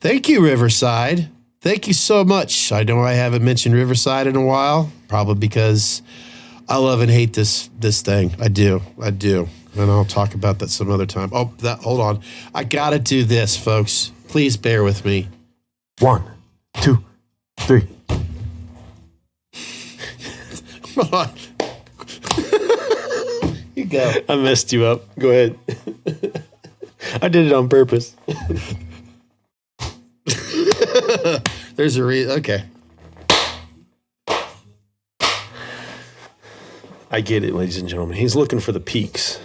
Thank you, Riverside. Thank you so much. I know I haven't mentioned Riverside in a while, probably because I love and hate this thing. I do. And I'll talk about that some other time. Hold on. I got to do this, folks. Please bear with me. 1, 2, 3. Come on. You go. I messed you up. Go ahead. I did it on purpose. There's a reason. Okay. I get it, ladies and gentlemen. He's looking for the peaks.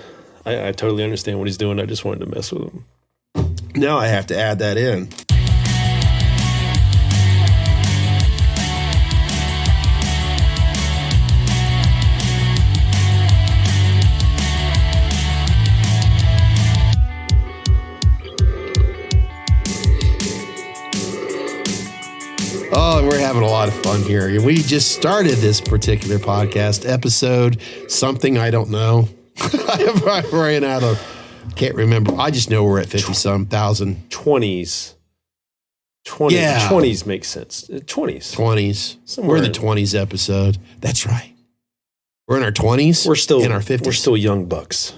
I totally understand what he's doing. I just wanted to mess with him. Now I have to add that in. Oh, we're having a lot of fun here. We just started this particular podcast episode, something I don't know. I ran out of, can't remember. I just know we're at 50-some thousand. 20s. 20s. Yeah. 20s makes sense. 20s. 20s. Somewhere We're in the 20s episode. That's right. We're in our 20s. We're still in our 50s. We're still young bucks.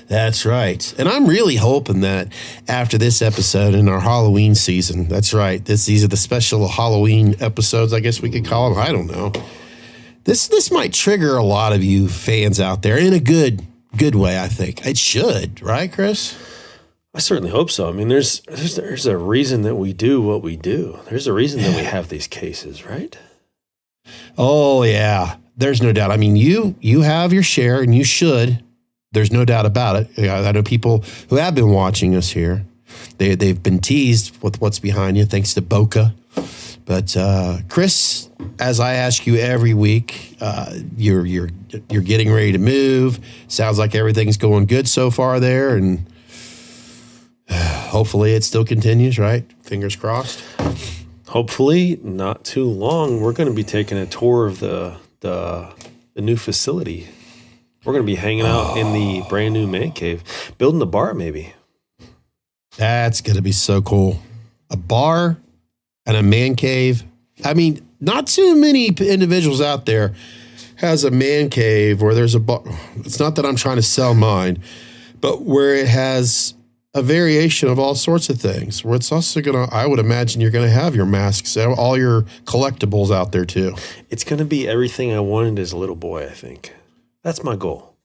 That's right. And I'm really hoping that after this episode in our Halloween season, that's right. These are the special Halloween episodes, I guess we could call them. I don't know. This might trigger a lot of you fans out there in a good way, I think. It should, right, Chris? I certainly hope so. I mean, there's a reason that we do what we do. There's a reason that we have these cases, right? Oh, yeah. There's no doubt. I mean, you have your share, and you should. There's no doubt about it. I know people who have been watching us here. They've been teased with what's behind you, thanks to Boca. But Chris, as I ask you every week, you're getting ready to move. Sounds like everything's going good so far there, and hopefully it still continues. Right? Fingers crossed. Hopefully, not too long. We're going to be taking a tour of the new facility. We're going to be hanging out in the brand new man cave, building a bar maybe. That's going to be so cool. A bar and a man cave. I mean, not too many individuals out there has a man cave where there's a bar. It's not that I'm trying to sell mine, but where it has a variation of all sorts of things. Where it's also going to, I would imagine you're going to have your masks, all your collectibles out there too. It's going to be everything I wanted as a little boy, I think. That's my goal.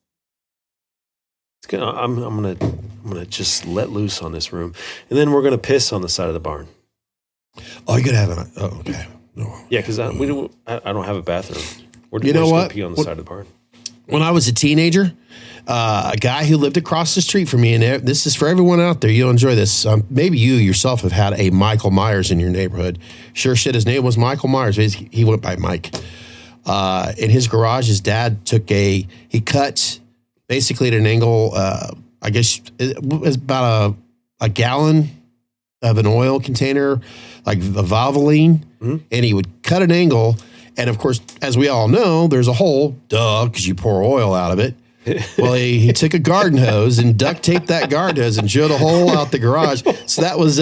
I'm gonna just let loose on this room, and then we're gonna piss on the side of the barn. Oh, you're gonna have an. Oh, okay. No. Yeah, because I don't have a bathroom. We're you know just what? Gonna pee on the side of the barn. When I was a teenager, a guy who lived across the street from me, and this is for everyone out there. You'll enjoy this. Maybe you yourself have had a Michael Myers in your neighborhood. Sure shit, his name was Michael Myers. He went by Mike. In his garage, his dad he cut basically at an angle, I guess it was about a gallon of an oil container, like a Valvoline, and he would cut an angle. And of course, as we all know, there's a hole, because you pour oil out of it. Well, he took a garden hose and duct taped that garden hose and drilled a hole out the garage. So that was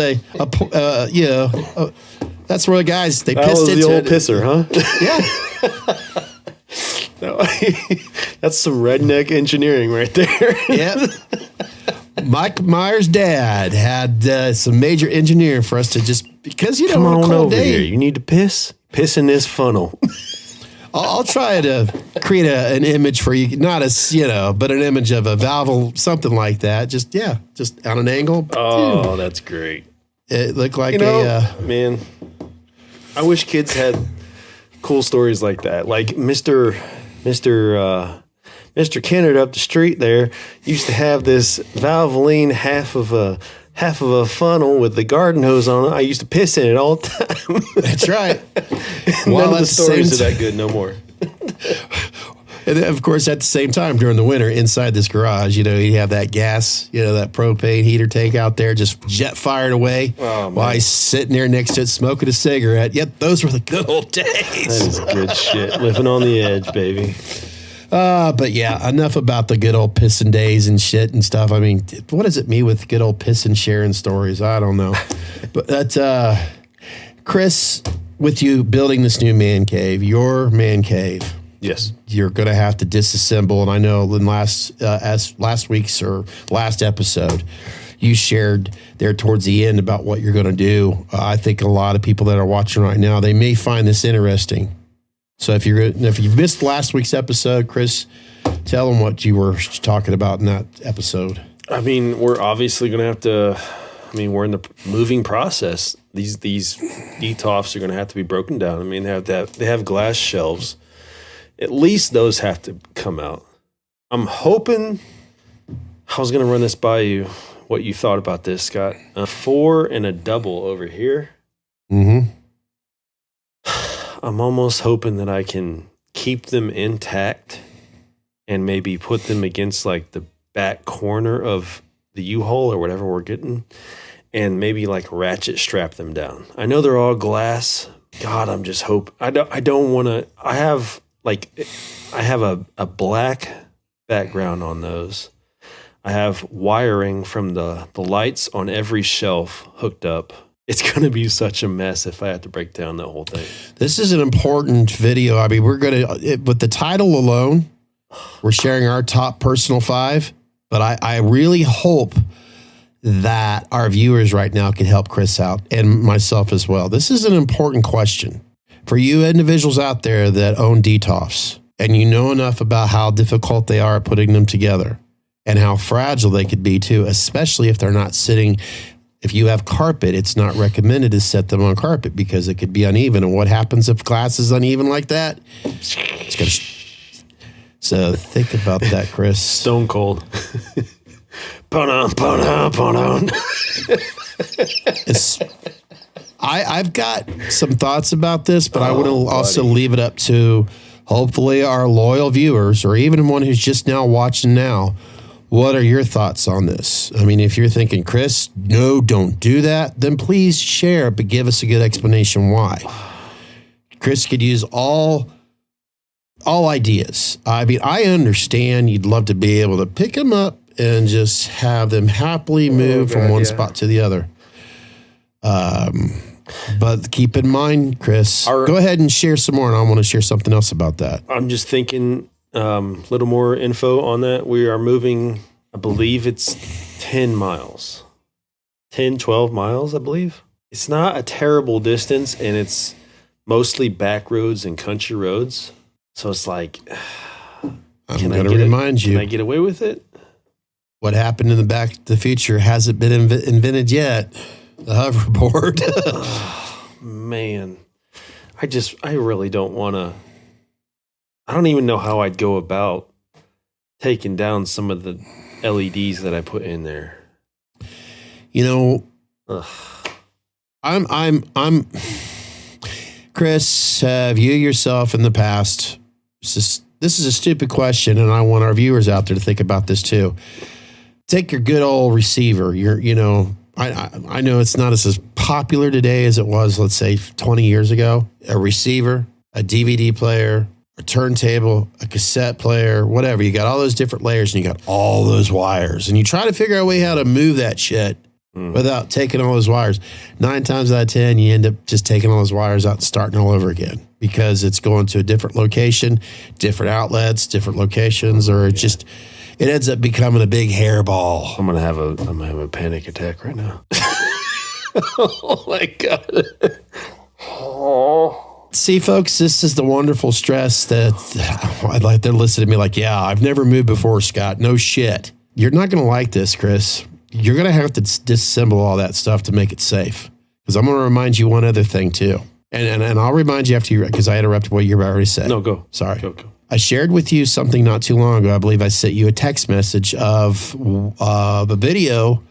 that's where the guys, they pissed into it. That was the old pisser, huh? Yeah. That's some redneck engineering right there. Yep. Mike Myers' dad had some major engineering for us to just, because come on cold over day. here. You need to piss in this funnel. I'll try to create an image for you, not as, but an image of a valve, something like that. Just on an angle. Oh, that's great. It looked like man, I wish kids had cool stories like that. Like Mr. Kennard up the street there used to have this Valvoline half of a funnel with the garden hose on it. I used to piss in it all the time. That's right. None of the stories are that good no more. And of course, at the same time, during the winter, inside this garage, you have that gas, that propane heater tank out there just jet fired away while he's sitting there next to it smoking a cigarette. Yep, those were the good old days. That is good shit. Living on the edge, baby. But yeah, enough about the good old pissing days and shit and stuff. I mean, what does it mean with good old pissing sharing stories? I don't know. But that, Chris, with you building this new man cave, your man cave, Yes. you're going to have to disassemble. And I know in last week's or last episode, you shared there towards the end about what you're going to do. I think a lot of people that are watching right now, they may find this interesting. So if you've missed last week's episode, Chris, tell them what you were talking about in that episode. I mean, we're obviously going to have to. I mean, we're in the moving process. These detofs are going to have to be broken down. I mean, they have glass shelves. At least those have to come out. I'm hoping. I was going to run this by you. What you thought about this, Scott? A 4 and a double over here. Mm-hmm. I'm almost hoping that I can keep them intact and maybe put them against like the back corner of the U-Haul or whatever we're getting, and maybe like ratchet strap them down. I know they're all glass. God, I'm just hoping. I don't want to. I have a black background on those. I have wiring from the lights on every shelf hooked up. It's going to be such a mess if I have to break down the whole thing. This is an important video. I mean, we're going to, with the title alone, we're sharing our top personal 5. But I really hope that our viewers right now can help Chris out and myself as well. This is an important question for you individuals out there that own detofs, and you know enough about how difficult they are at putting them together and how fragile they could be too, especially if they're not sitting. If you have carpet, it's not recommended to set them on carpet because it could be uneven. And what happens if glass is uneven like that? It's going to. So think about that, Chris. Stone cold. I've got some thoughts about this, but I want to also leave it up to hopefully our loyal viewers or even one who's just now watching now. What are your thoughts on this? I mean, if you're thinking, Chris, no, don't do that, then please share, but give us a good explanation why. Chris could use all ideas. I mean, I understand you'd love to be able to pick them up and just have them happily move from one spot to the other. But keep in mind, Chris, go ahead and share some more, and I want to share something else about that. I'm just thinking a little more info on that. We are moving, I believe it's 10 miles. 10, 12 miles, I believe. It's not a terrible distance, and it's mostly back roads and country roads. So it's like, I'm going to remind you. Can I get away with it? What happened in the Back to the Future hasn't been invented yet. The hoverboard. Man, I really don't want to. I don't even know how I'd go about taking down some of the LEDs that I put in there. You know, I'm Chris, have you yourself in the past, this is a stupid question, and I want our viewers out there to think about this too. Take your good old receiver. I know it's not as popular today as it was, let's say, 20 years ago. A receiver, a DVD player, a turntable, a cassette player, whatever. You got all those different layers, and you got all those wires. And you try to figure out a way how to move that shit without taking all those wires. 9 times out of 10, you end up just taking all those wires out and starting all over again because it's going to a different location, different outlets, different locations, or it ends up becoming a big hairball. I'm gonna have a panic attack right now. Oh my God. See, folks, this is the wonderful stress that I'd like to listen to me like, yeah, I've never moved before, Scott. No shit. You're not going to like this, Chris. You're going to have to disassemble all that stuff to make it safe. Because I'm going to remind you one other thing, too. And I'll remind you after you, because I interrupted what you already said. No, go. Sorry. Go. I shared with you something not too long ago. I believe I sent you a text message of the video.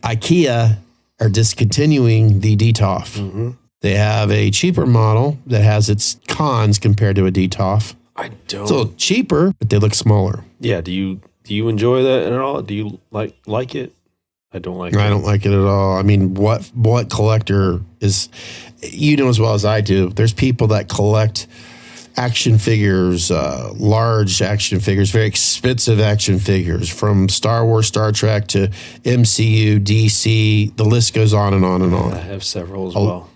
IKEA are discontinuing the DTOF. Mm-hmm. They have a cheaper model that has its cons compared to a DTOF. I don't. It's a little cheaper, but they look smaller. Yeah. Do you enjoy that at all? Do you like it? I don't like it. I don't like it at all. I mean, what collector is, you know as well as I do, there's people that collect action figures, large action figures, very expensive action figures from Star Wars, Star Trek to MCU, DC. The list goes on and on and on. I have several as well.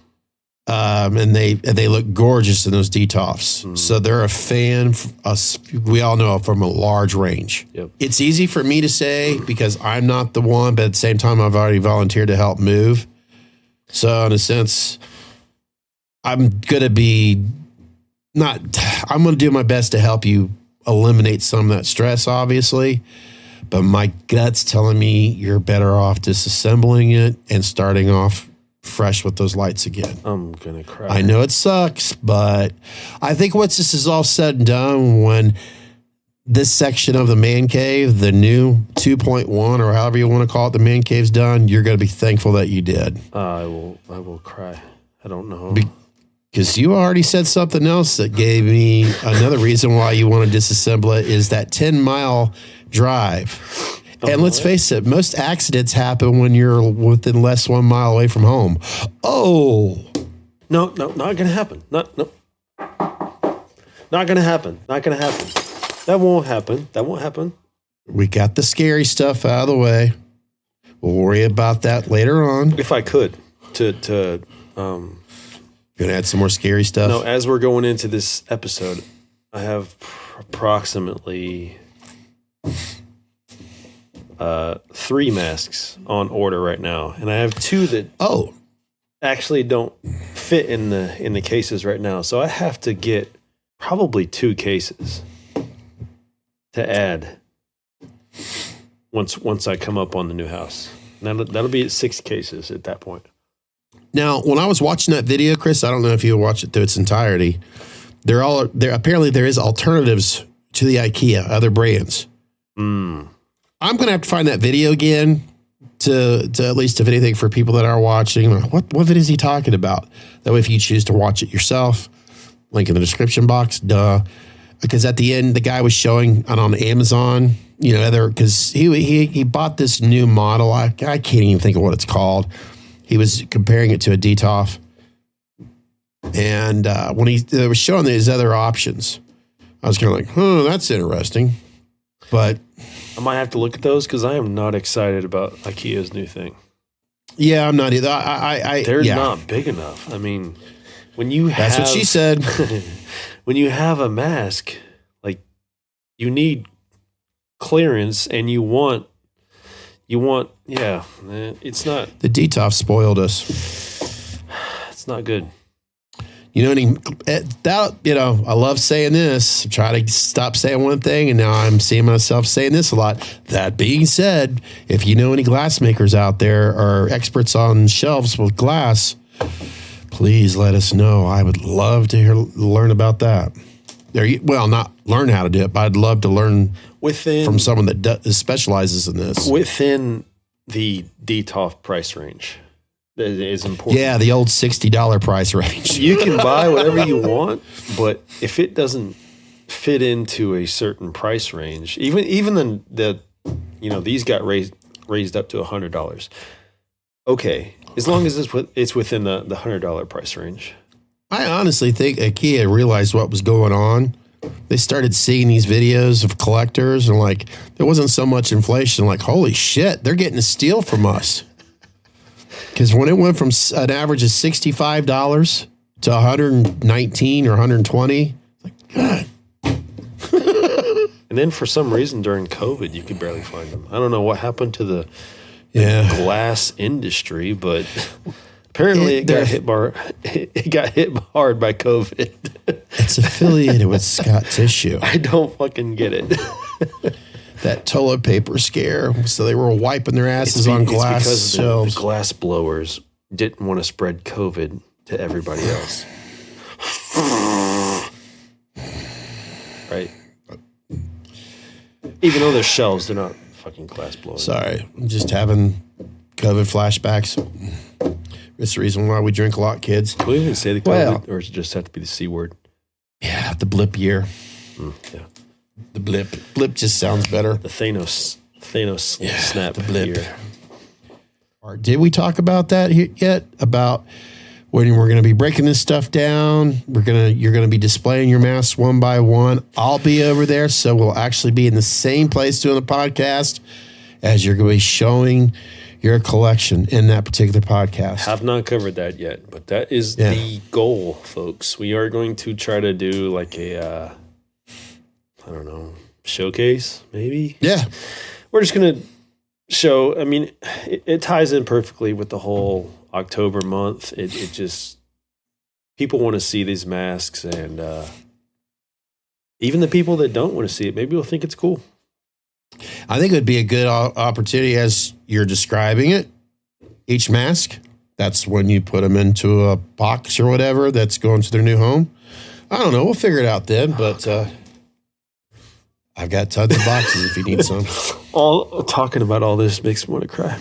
And they look gorgeous in those Detolfs. So they're a fan. We all know from a large range. Yep. It's easy for me to say because I'm not the one, but at the same time, I've already volunteered to help move. So in a sense, I'm going to do my best to help you eliminate some of that stress, obviously. But my gut's telling me you're better off disassembling it and starting off fresh with those lights again. I'm gonna cry. I know it sucks, but I think once this is all said and done, when this section of the man cave, the new 2.1 or however you want to call it, the man cave's done, you're going to be thankful that you did. I will cry. I don't know. Because you already said something else that gave me another reason why you want to disassemble it is that 10-mile drive. And let's face it, most accidents happen when you're within less 1 mile away from home. Oh. No, not going to happen. Not going to happen. Not going to happen. That won't happen. We got the scary stuff out of the way. We'll worry about that later on. If I could, Gonna add some more scary stuff? No, as we're going into this episode, I have approximately 3 masks on order right now, and I have 2 that actually don't fit in the cases right now. So I have to get probably 2 cases to add once I come up on the new house. That'll be at 6 cases at that point. Now, when I was watching that video, Chris, I don't know if you watched it through its entirety. Apparently there is alternatives to the IKEA, other brands. I'm going to have to find that video again to at least, if anything, for people that are watching. What video is he talking about? That way, if you choose to watch it yourself, link in the description box, Because at the end, the guy was showing on Amazon, because he bought this new model. I can't even think of what it's called. He was comparing it to a Detolf. And when they was showing these other options, I was kind of like, that's interesting. But I might have to look at those because I am not excited about IKEA's new thing. Yeah, I'm not either. They're not big enough. I mean, when you have... That's what she said. When you have a mask, like, you need clearance and you want, it's not... The Detolf spoiled us. It's not good. I love saying this. I try to stop saying one thing, and now I'm seeing myself saying this a lot. That being said, if you know any glass makers out there or experts on shelves with glass, please let us know. I would love to learn about that. Not learn how to do it, but I'd love to learn from someone that specializes in this. Within the Detolf price range. That is important. Yeah, the old $60 price range. You can buy whatever you want, but if it doesn't fit into a certain price range, even these got raised up to $100. Okay, as long as it's within the $100 price range. I honestly think IKEA realized what was going on. They started seeing these videos of collectors, and there wasn't so much inflation. Holy shit, they're getting a steal from us. Because when it went from an average of $65 to $119 or $120, God. And then for some reason during COVID, you could barely find them. I don't know what happened to the glass industry, but apparently it got hit hard by COVID. It's affiliated with Scott Tissue. I don't fucking get it. That toilet paper scare. So they were wiping their asses on glass shelves. The glass blowers didn't want to spread COVID to everybody else. Right? Even though they're shelves, they're not fucking glass blowers. Sorry. I'm just having COVID flashbacks. It's the reason why we drink a lot, kids. Can we even say the COVID, or does it just have to be the C word? Yeah, the blip year. Yeah. The blip. Blip just sounds better. The Thanos snap. The blip. Did we talk about that yet? About when we're going to be breaking this stuff down. You're going to be displaying your masks one by one. I'll be over there, so we'll actually be in the same place doing the podcast as you're going to be showing your collection in that particular podcast. Have not covered that yet, but that is the goal, folks. We are going to try to do like a, I don't know, showcase, maybe? Yeah. We're just going to show, I mean, it ties in perfectly with the whole October month. It just, people want to see these masks, and even the people that don't want to see it, maybe will think it's cool. I think it would be a good opportunity as you're describing it. Each mask, that's when you put them into a box or whatever that's going to their new home. I don't know. We'll figure it out then, but I've got tons of boxes if you need some. Talking about all this makes me want to cry.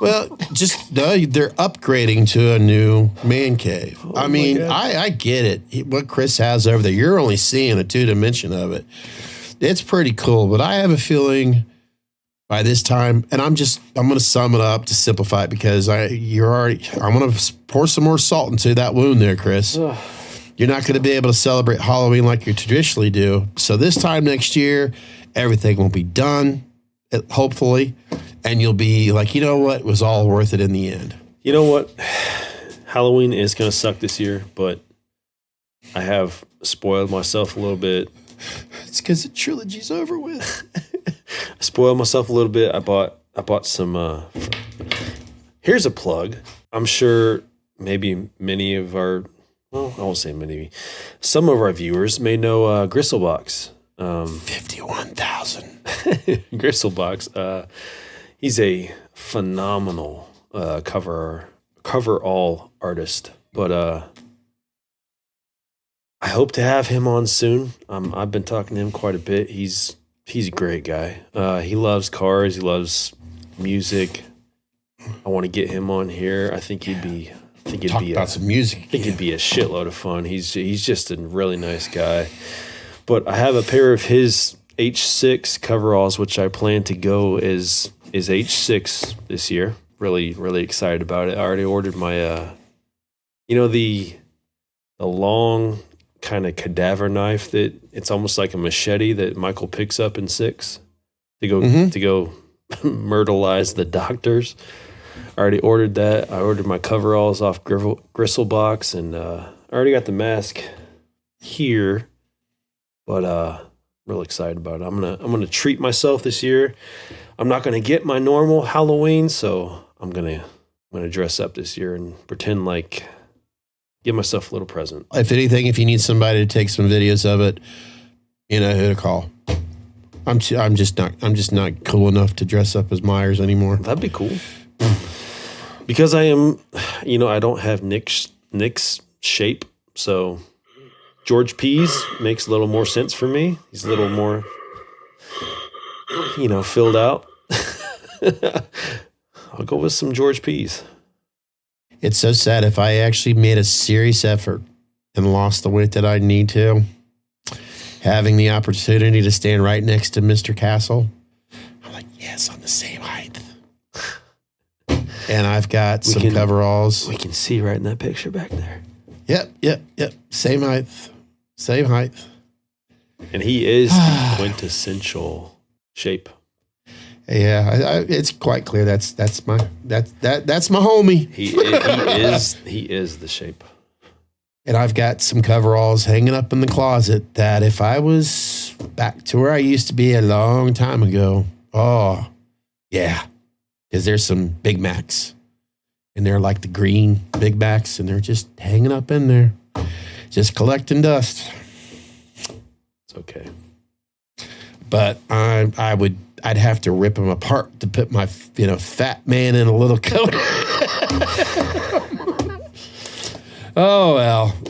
Well, just they're upgrading to a new man cave. I mean, I get it. What Chris has over there, you're only seeing a 2-dimension of it. It's pretty cool, but I have a feeling by this time, and I'm going to sum it up to simplify it because I'm going to pour some more salt into that wound there, Chris. Ugh. You're not going to be able to celebrate Halloween like you traditionally do. So this time next year, everything will be done, hopefully, and you'll be like, you know what? It was all worth it in the end. You know what? Halloween is going to suck this year, but I have spoiled myself a little bit. It's because the trilogy's over with. I spoiled myself a little bit. I bought some. Here's a plug. I'm sure maybe many of our, well, I won't say many, some of our viewers may know Gristlebox. 51,000. Gristlebox. He's a phenomenal cover all artist, but I hope to have him on soon. I've been talking to him quite a bit. He's a great guy. He loves cars. He loves music. I want to get him on here. I think he'd be. Some music. I think it'd be a shitload of fun. He's just a really nice guy. But I have a pair of his H6 coveralls, which I plan to go is H6 this year. Really, really excited about it. I already ordered my, the long kind of cadaver knife that it's almost like a machete that Michael picks up in 6 to go myrtleize the doctors. I already ordered that. I ordered my coveralls off Gristlebox, and I already got the mask here. But real excited about it. I'm gonna treat myself this year. I'm not gonna get my normal Halloween, so I'm gonna dress up this year and pretend like give myself a little present. If anything, if you need somebody to take some videos of it, you know who to call. I'm just not cool enough to dress up as Myers anymore. That'd be cool. Because I am, I don't have Nick's shape, so George P's makes a little more sense for me. He's a little more, filled out. I'll go with some George P's. It's so sad. If I actually made a serious effort and lost the weight that I need to, having the opportunity to stand right next to Mr. Castle, I'm like, yes, on the same height. And I've got some coveralls. We can see right in that picture back there. Yep. Same height. And he is the quintessential shape. Yeah, it's quite clear. That's my homie. He is the shape. And I've got some coveralls hanging up in the closet that if I was back to where I used to be a long time ago, oh yeah, because there's some Big Macs, and they're like the green Big Macs, and they're just hanging up in there, just collecting dust. It's okay. But I'd have to rip them apart to put my, fat man in a little coat. Oh,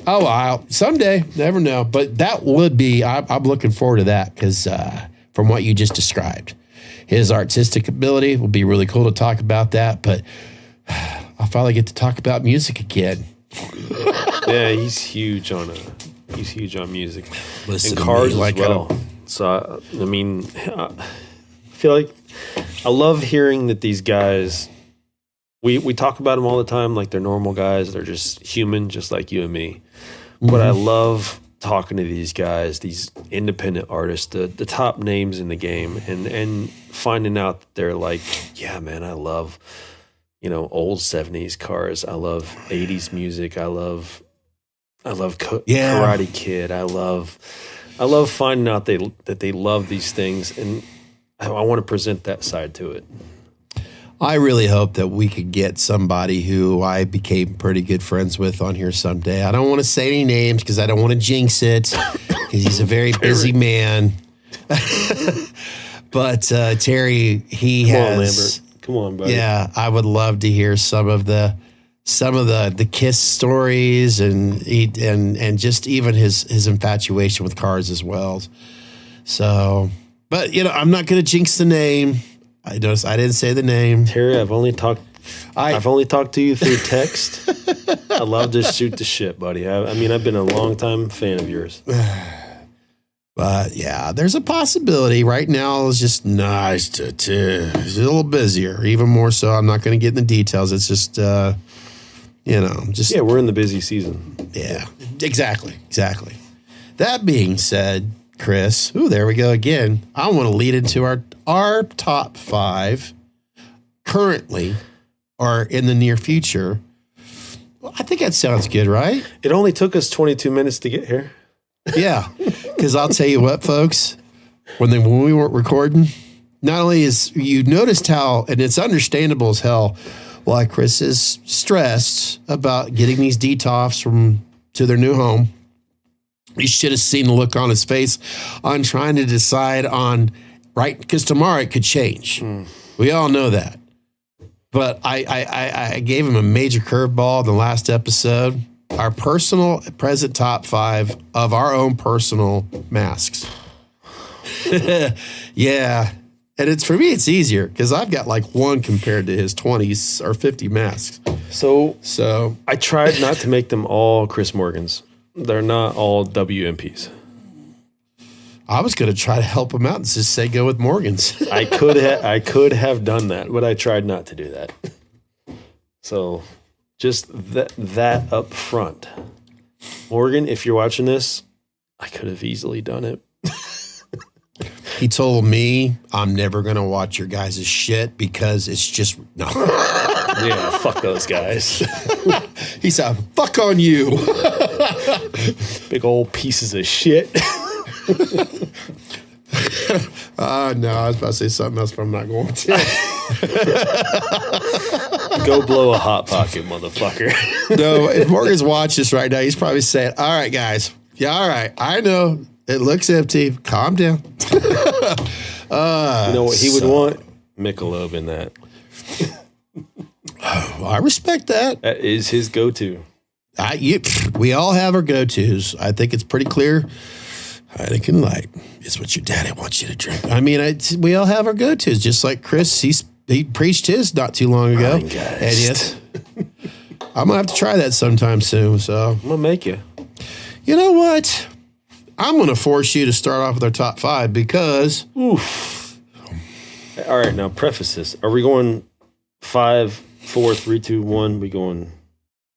well. Someday, never know. But that would be, I'm looking forward to that because from what you just described, his artistic ability will be really cool to talk about that. But I'll finally get to talk about music again. Yeah, he's huge on music. Listen and cars as well. So, I feel like I love hearing that these guys we talk about them all the time like they're normal guys. They're just human, just like you and me. But I love talking to these guys, these independent artists, the top names in the game, and finding out that they're like, yeah, man, I love, old 70s cars. I love 80s music. I love Karate Kid. I love finding out that they love these things, and I want to present that side to it. I really hope that we could get somebody who I became pretty good friends with on here someday. I don't want to say any names because I don't want to jinx it because he's a very busy man. But Terry, he Come has. on, Lambert. Come on, buddy. Yeah, I would love to hear some of the Kiss stories and just even his infatuation with cars as well. So, but I'm not going to jinx the name. I noticed I didn't say the name. Terry, I've only talked to you through text. I love to shoot the shit, buddy. I've been a long time fan of yours. But yeah, there's a possibility. Right now it's just nice to it's a little busier, even more so. I'm not going to get in the details. It's just we're in the busy season. Yeah, exactly. That being said, Chris, there we go again. I want to lead into our top 5 currently or in the near future. Well, I think that sounds good, right? It only took us 22 minutes to get here. Yeah, because I'll tell you what, folks, when we weren't recording, not only is you noticed how, and it's understandable as hell, why Chris is stressed about getting these DTOFs to their new home. You should have seen the look on his face on trying to decide on, right? Because tomorrow it could change. We all know that. But I gave him a major curveball in the last episode. Our personal present top 5 of our own personal masks. Yeah. And it's for me, it's easier because I've got like one compared to his 20s or 50 masks. So I tried not to make them all Chris Morgans. They're not all WMPs. I was going to try to help him out and just say go with Morgan's. I could have done that, but I tried not to do that. So just that up front. Morgan, if you're watching this, I could have easily done it. He told me I'm never going to watch your guys' shit because it's just no. Yeah, fuck those guys. He said, fuck on you. Big old pieces of shit. No, I was about to say something else, but I'm not going to. Go blow a hot pocket, motherfucker. No, if Morgan's watching this right now, he's probably saying, all right, guys. Yeah, all right. I know it looks empty. Calm down. You know what he would want? Michelob in that. I respect that. That is his go-to. We all have our go-tos. I think it's pretty clear. Heineken Light is what your daddy wants you to drink. I mean, we all have our go-tos, just like Chris. He preached his not too long ago. And yes, I'm gonna have to try that sometime soon. So I'm gonna make you. You know what? I'm gonna force you to start off with our top 5 because. Oof. All right, now preface this. Are we going 5, 4, 3, 2, 1? We going?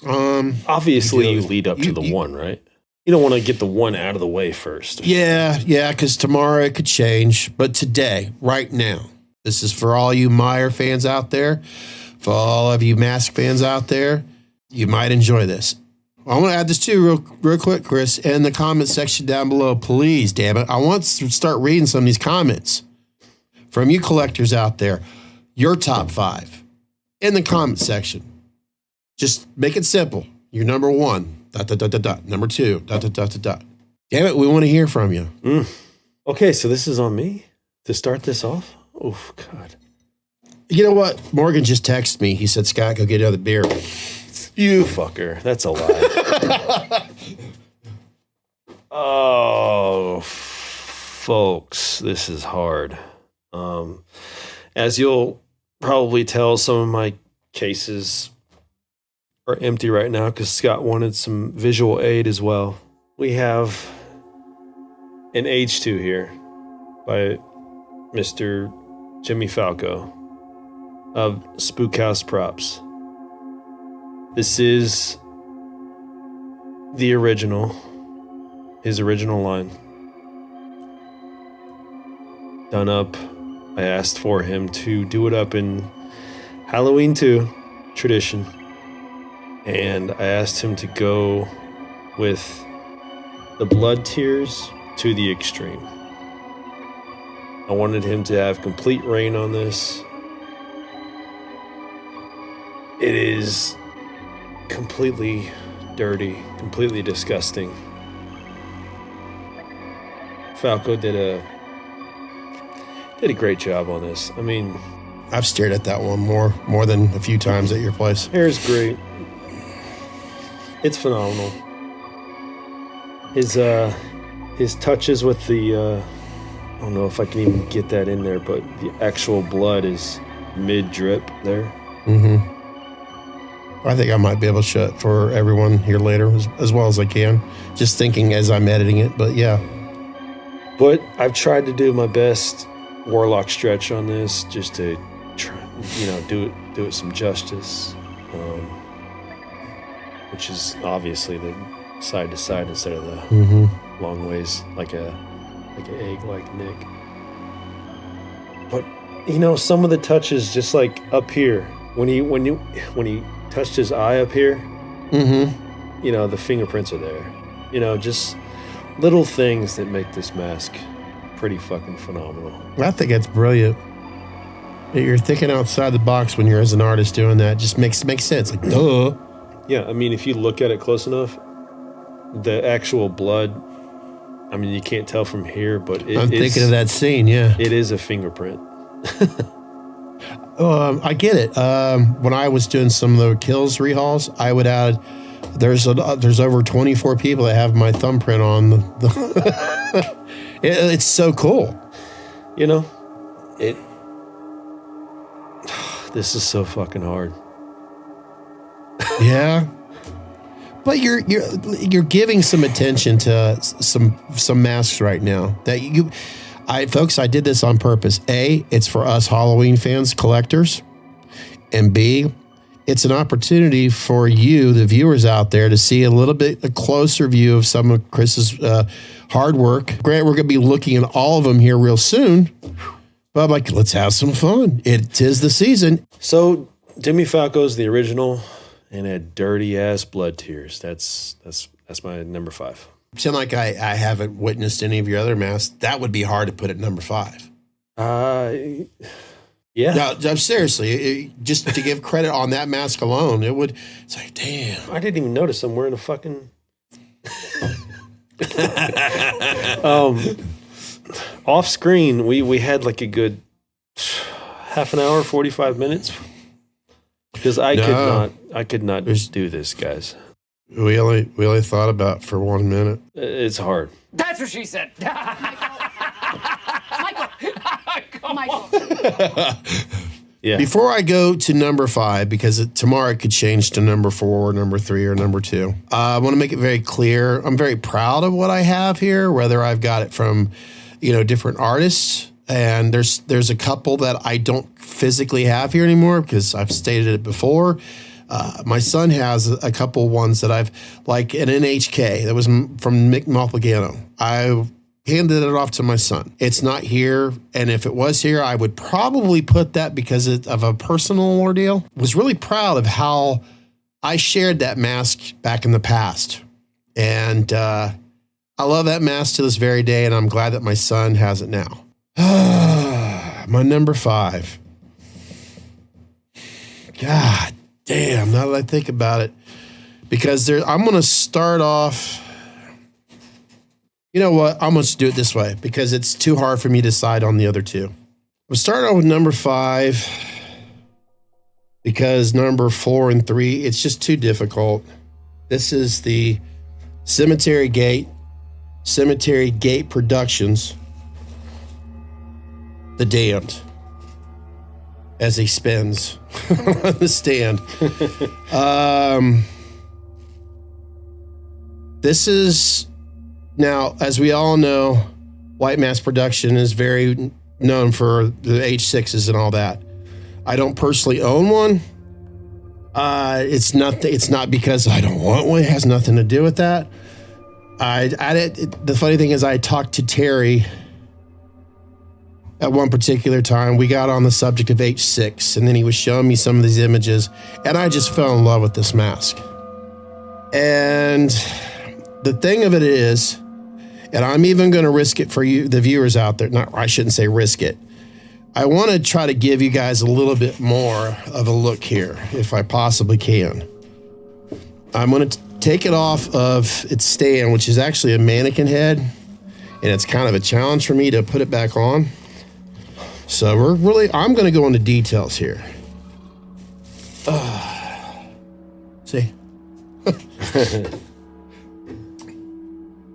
Obviously, you lead up to the 1, right? You don't want to get the 1 out of the way first. Yeah, because tomorrow it could change. But today, right now, this is for all you Meyer fans out there, for all of you Mask fans out there. You might enjoy this. I want to add this too real quick, Chris, in the comment section down below. Please, damn it. I want to start reading some of these comments from you collectors out there. Your top 5 in the comment section. Just make it simple. Your number 1. ... Number 2. ... Damn it, we want to hear from you. Okay, so this is on me to start this off. Oh God! You know what? Morgan just texted me. He said, "Scott, go get another beer." You fucker! That's a lie. Oh, folks, this is hard. As you'll probably tell, some of my cases are empty right now because Scott wanted some visual aid as well. We have an Age 2 here by Mr. Jimmy Falco of Spookhouse Props. This is the original, his original line. Done up. I asked for him to do it up in Halloween 2 tradition. And I asked him to go with the blood tears to the extreme. I wanted him to have complete reign on this. It is completely dirty, completely disgusting. Falco did a great job on this. I mean, I've stared at that one more than a few times at your place. hair's great. It's phenomenal. His touches with the I don't know if I can even get that in there, but the actual blood is mid drip there. Mm-hmm. I think I might be able to show it for everyone here later as well as I can. Just thinking as I'm editing it, but yeah. But I've tried to do my best warlock stretch on this, just to try, do it some justice, which is obviously the side to side instead of the long ways like an egg, like Nick. But some of the touches, just like up here, when he touched his eye up here, the fingerprints are there. Just little things that make this mask pretty fucking phenomenal. I think that's brilliant. You're thinking outside the box when you're as an artist doing that. Just makes sense. Like, duh. Yeah, I mean, if you look at it close enough, the actual blood, I mean, you can't tell from here, but I'm thinking of that scene, yeah. It is a fingerprint. I get it. When I was doing some of the kills rehauls, I would add, there's over 24 people that have my thumbprint on the it's so cool. This is so fucking hard. Yeah. But you're giving some attention to some masks right now that folks, I did this on purpose. A, it's for us Halloween fans, collectors, and B, it's an opportunity for you, the viewers out there, to see a closer view of some of Chris's hard work. Grant, we're going to be looking at all of them here real soon, but I'm like, let's have some fun. It is the season. So Demi Falco's the original, and had dirty ass blood tears. That's my number 5. Seem like I haven't witnessed any of your other masks. That would be hard to put at number 5. Yeah. No, seriously, just to give credit on that mask alone, it's like, damn. I didn't even notice I'm wearing a fucking off screen. We had like a good half an hour, 45 minutes. Because I could not do this, guys. We only thought about for 1 minute. It's hard. That's what she said. Michael. Yeah. Before I go to number 5, because tomorrow it could change to number 4, or number 3, or number 2. I want to make it very clear. I'm very proud of what I have here, whether I've got it from, different artists. And there's a couple that I don't physically have here anymore because I've stated it before. My son has a couple ones that I've, like an NHK that was from Mick Malpagano. I handed it off to my son. It's not here, and if it was here, I would probably put that because of a personal ordeal. Was really proud of how I shared that mask back in the past, and I love that mask to this very day, and I'm glad that my son has it now. My number 5. God damn, now that I think about it, because I'm going to start off. You know what? I'm going to do it this way because it's too hard for me to decide on the other 2. We'll start out with number 5 because number 4 and 3, it's just too difficult. This is the Cemetery Gate Productions, The Damned, as he spins on the stand. This is, now, as we all know, White Mass Production is very known for the H6s and all that. I don't personally own one. It's not. It's not because I don't want one. It has nothing to do with that. The funny thing is, I talked to Terry at one particular time. We got on the subject of H6, and then he was showing me some of these images, and I just fell in love with this mask. And the thing of it is, and I'm even going to risk it for you, the viewers out there. I shouldn't say risk it. I want to try to give you guys a little bit more of a look here, if I possibly can. I'm going to take it off of its stand, which is actually a mannequin head, and it's kind of a challenge for me to put it back on. So I'm going to go into details here. See?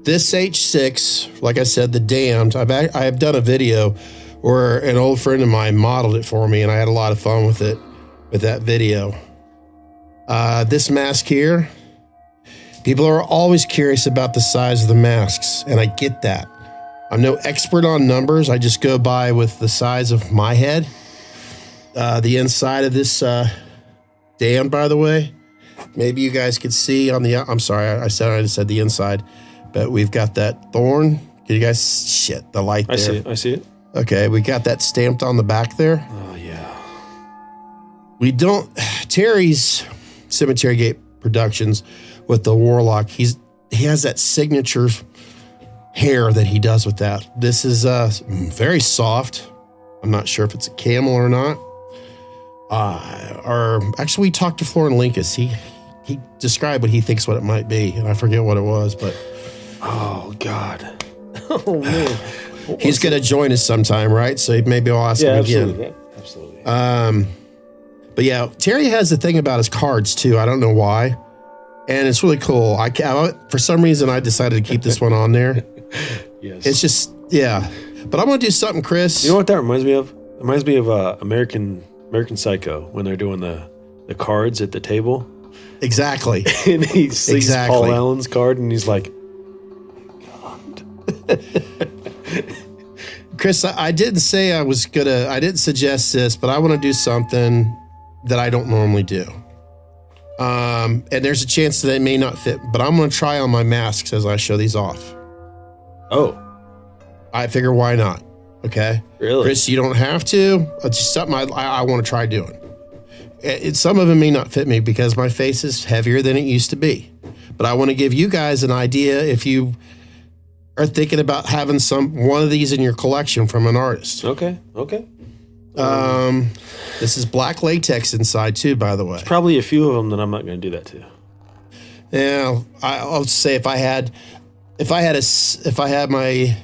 This H6, like I said, the Damned, I have done a video where an old friend of mine modeled it for me, and I had a lot of fun with it, with that video. This mask here, people are always curious about the size of the masks, and I get that. I'm no expert on numbers. I just go by with the size of my head. The inside of this Damned, by the way, maybe you guys could see on the, I'm sorry, I just said the inside, but we've got that thorn. Can you guys, the light there. I see it. Okay, we got that stamped on the back there. Oh, yeah. We don't, Terry's Cemetery Gate Productions with the Warlock, he has that signature hair that he does with that. This is very soft. I'm not sure if it's a camel or not. Or actually, we talked to Florin Linkus. He described what he thinks what it might be, and I forget what it was, but oh God, oh man, he's going to join us sometime, right? So maybe I'll ask him again. Yeah, absolutely. But yeah, Terry has the thing about his cards too. I don't know why, and it's really cool. For some reason I decided to keep this one on there. Yes, it's just But I'm going to do something, Chris. You know what that reminds me of? It reminds me of American Psycho when they're doing the cards at the table. Exactly. And he sees Paul Allen's card and he's like, God. Chris, I didn't say I didn't suggest this, but I want to do something that I don't normally do. And there's a chance that it may not fit, but I'm going to try on my masks as I show these off. Oh. I figure why not? Okay. Really? Chris, you don't have to. It's just something I want to try doing. Some of them may not fit me because my face is heavier than it used to be. But I want to give you guys an idea if you are thinking about having one of these in your collection from an artist. Okay. This is black latex inside too, by the way. There's probably a few of them that I'm not going to do that to. Yeah, I'll say if I had my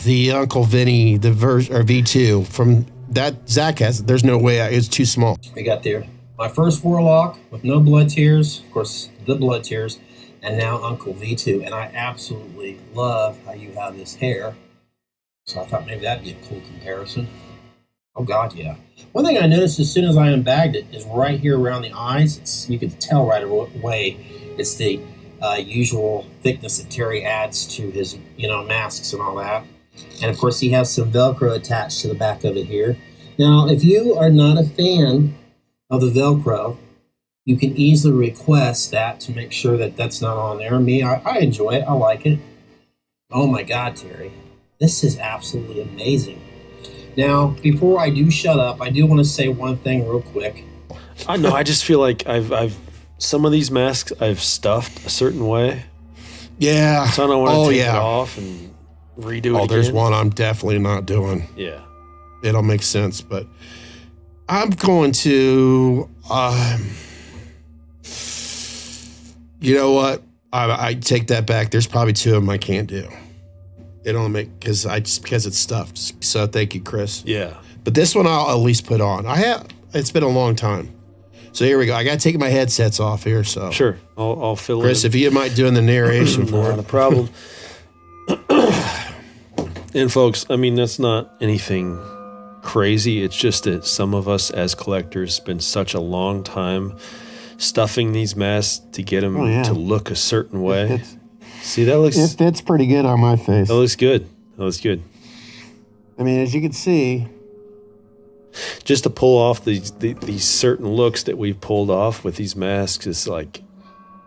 the Uncle Vinny, the version or V2 from that Zach has, there's no way it's too small. We got there my first Warlock with no blood tears, of course, the blood tears, and now Uncle V2. And I absolutely love how you have this hair. So I thought maybe that'd be a cool comparison. Oh God, yeah. One thing I noticed as soon as I unbagged it is right here around the eyes. You could tell right away it's the usual thickness that Terry adds to his, masks and all that. And of course, he has some Velcro attached to the back of it here. Now, if you are not a fan of the Velcro, you can easily request that to make sure that that's not on there. I enjoy it. I like it. Oh my God, Terry. This is absolutely amazing. Now, before I do shut up, I do want to say one thing real quick. I know. I just feel like I've some of these masks I've stuffed a certain way. Yeah. So I don't want to take it off and redo it again. There's one I'm definitely not doing. Yeah. It'll make sense, but I'm going to, you know what? I take that back. There's probably two of them I can't do. It don't make, because it's stuffed. So thank you, Chris. Yeah. But this one I'll at least put on. It's been a long time. So here we go. I got to take my headsets off here. So sure, I'll fill Chris, in. if you might doing the narration for Not it. a problem. And folks, I mean, that's not anything crazy. It's just that some of us as collectors spend such a long time stuffing these masks to get them to look a certain way. See, that looks... It fits pretty good on my face. That looks good. That looks good. I mean, as you can see, just to pull off these certain looks that we've pulled off with these masks is like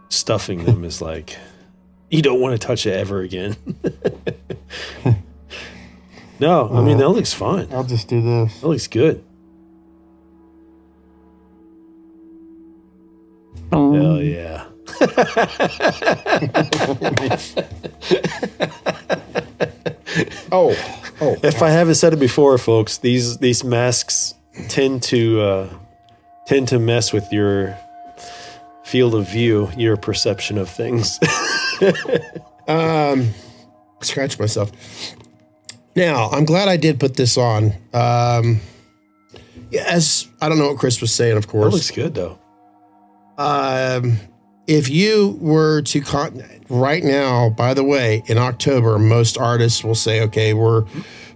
stuffing them is like you don't want to touch it ever again. No, I mean that looks fine. I'll just do this. That looks good. Hell yeah. Oh. If I haven't said it before, folks, these masks tend to mess with your field of view, your perception of things. Scratch myself. Now, I'm glad I did put this on. Yes, I don't know what Chris was saying, of course. That looks good, though. If you were to right now, by the way, in October, most artists will say, okay, we're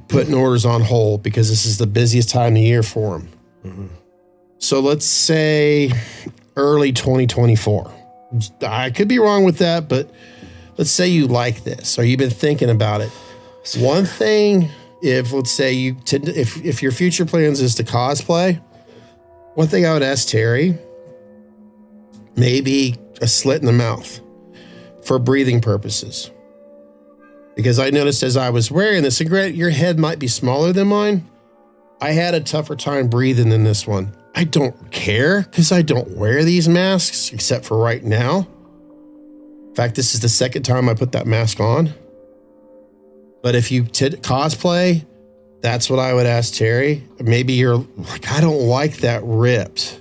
putting orders on hold because this is the busiest time of year for them. Mm-hmm. So let's say early 2024. I could be wrong with that, but let's say you like this or you've been thinking about it. One thing, let's say if your future plans is to cosplay, one thing I would ask Terry, maybe a slit in the mouth for breathing purposes. Because I noticed as I was wearing this, and granted, your head might be smaller than mine, I had a tougher time breathing than this one. I don't care because I don't wear these masks except for right now. In fact, this is the second time I put that mask on. But if you cosplay, that's what I would ask Terry. Maybe you're like, I don't like that ripped.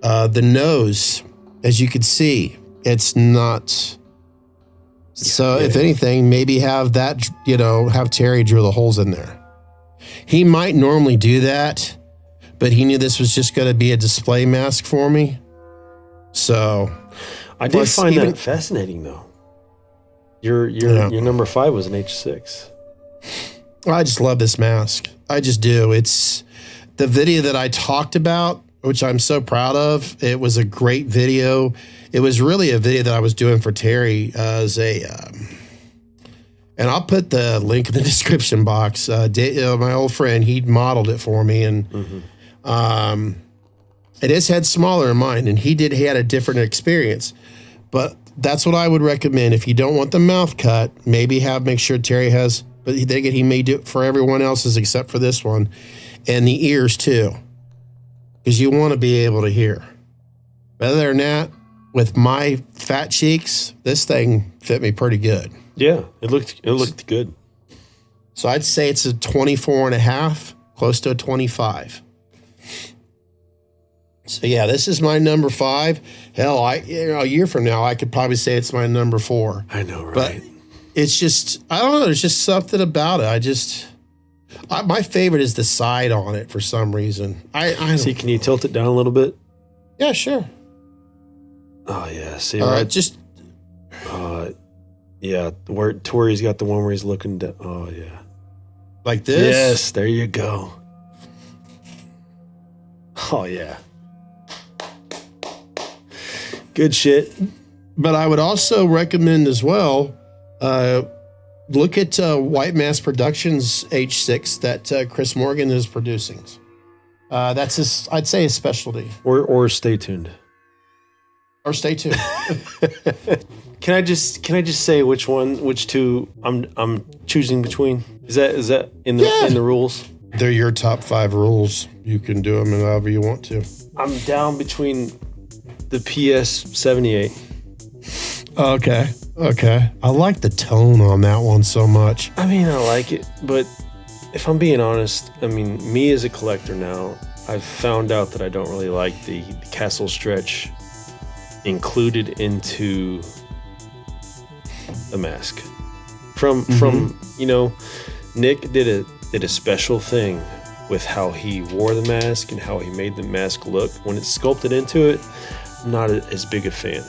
The nose, as you can see, it's not. So if anything, maybe have that, have Terry drill the holes in there. He might normally do that, but he knew this was just going to be a display mask for me. So I did find that fascinating, though. Your number 5 was an H6. I just love this mask. I just do. It's the video that I talked about, which I'm so proud of. It was a great video. It was really a video that I was doing for Terry as and I'll put the link in the description box. My old friend, he modeled it for me, and it is head smaller than mine, and he had a different experience. But that's what I would recommend. If you don't want the mouth cut, maybe make sure Terry has, but he may do it for everyone else's except for this one, and the ears too, because you want to be able to hear. Other than that, with my fat cheeks, this thing fit me pretty good. Yeah, it looked good. So I'd say it's a 24 and a half, close to a 25. So yeah, this is my number 5. Hell, a year from now, I could probably say it's my number 4. I know, right? But it's just, I don't know. There's just something about it. My favorite is the side on it for some reason. I see. Can you tilt it down a little bit? Yeah, sure. Oh yeah. See, right? Yeah, where he's got the one where he's looking down. Oh yeah. Like this? Yes, there you go. Oh yeah. Good shit. But I would also recommend as well, look at White Mass Productions H6 that Chris Morgan is producing. That's I'd say his specialty. Or stay tuned. Or stay tuned. Can I just say which two I'm choosing between? Is that in the rules? They're your top 5 rules. You can do them however you want to. I'm down between the PS78. Okay. I like the tone on that one so much. I mean, I like it, but if I'm being honest, I mean, me as a collector now, I've found out that I don't really like the castle stretch included into the mask. From Nick did a special thing with how he wore the mask and how he made the mask look. When it's sculpted into it, I'm not as big a fan.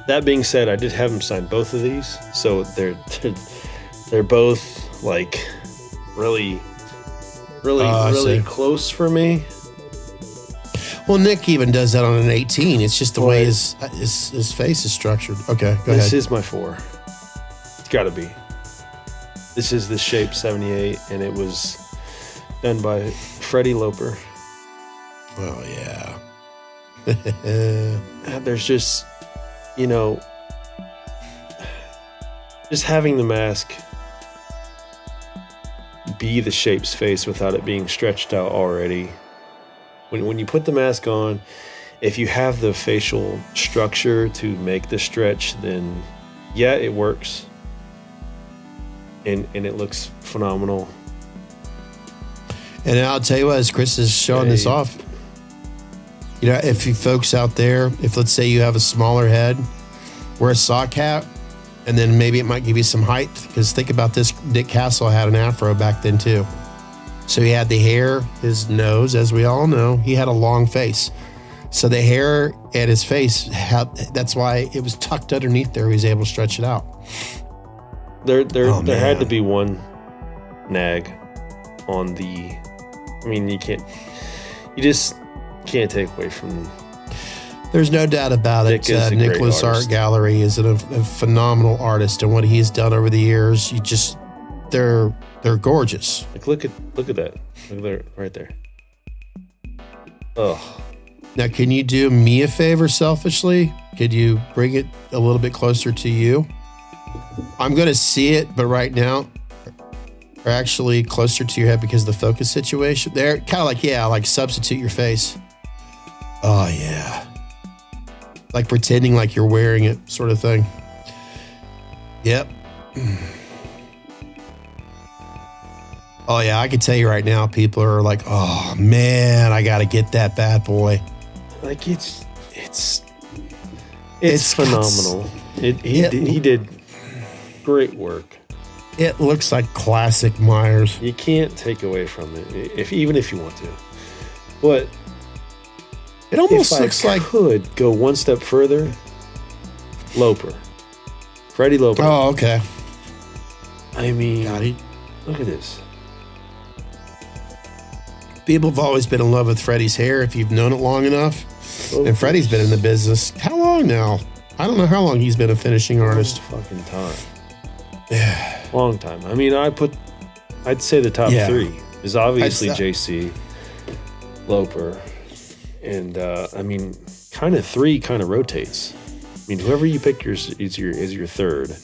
That being said, I did have him sign both of these, so they're both like really close for me. Well, Nick even does that on an 18. It's just the way his face is structured. Okay, go ahead. This is my 4. It's got to be. This is the Shape 78, and it was done by Freddie Loper. Oh, yeah. There's just, you know, just having the mask be the shape's face without it being stretched out already. When you put the mask on, if you have the facial structure to make the stretch, then yeah, it works. And it looks phenomenal. And I'll tell you what, as Chris is showing this off, you know, if you folks out there, if let's say you have a smaller head, wear a sock hat, and then maybe it might give you some height. Because think about this, Dick Castle had an afro back then too. So he had the hair, his nose, as we all know, he had a long face. So the hair at his face, that's why it was tucked underneath there. He was able to stretch it out. There had to be one nag on the. I mean, you just can't take away from. There's no doubt about it. Nicholas Art Gallery is a phenomenal artist, and what he's done over the years, they're gorgeous. Like look at that. Look there, right there. Oh. Now, can you do me a favor selfishly? Could you bring it a little bit closer to you? I'm going to see it, but right now, or actually closer to your head because of the focus situation. They're kind of like substitute your face. Oh, yeah. Like pretending like you're wearing it sort of thing. Yep. Oh, yeah, I can tell you right now, people are like, oh, man, I got to get that bad boy. Like, it's phenomenal. He did great work. It looks like classic Myers. You can't take away from it, even if you want to. But it almost looks like could go one step further. Loper, Freddie Loper. Oh, okay. I mean, look at this. People have always been in love with Freddie's hair if you've known it long enough. And Freddie's been in the business. How long now? I don't know how long he's been a finishing artist. Fucking time. Yeah. Long time. I mean, I'd say the top three is obviously JC, Loper, and I mean, kind of three kind of rotates. I mean, whoever you pick is your third.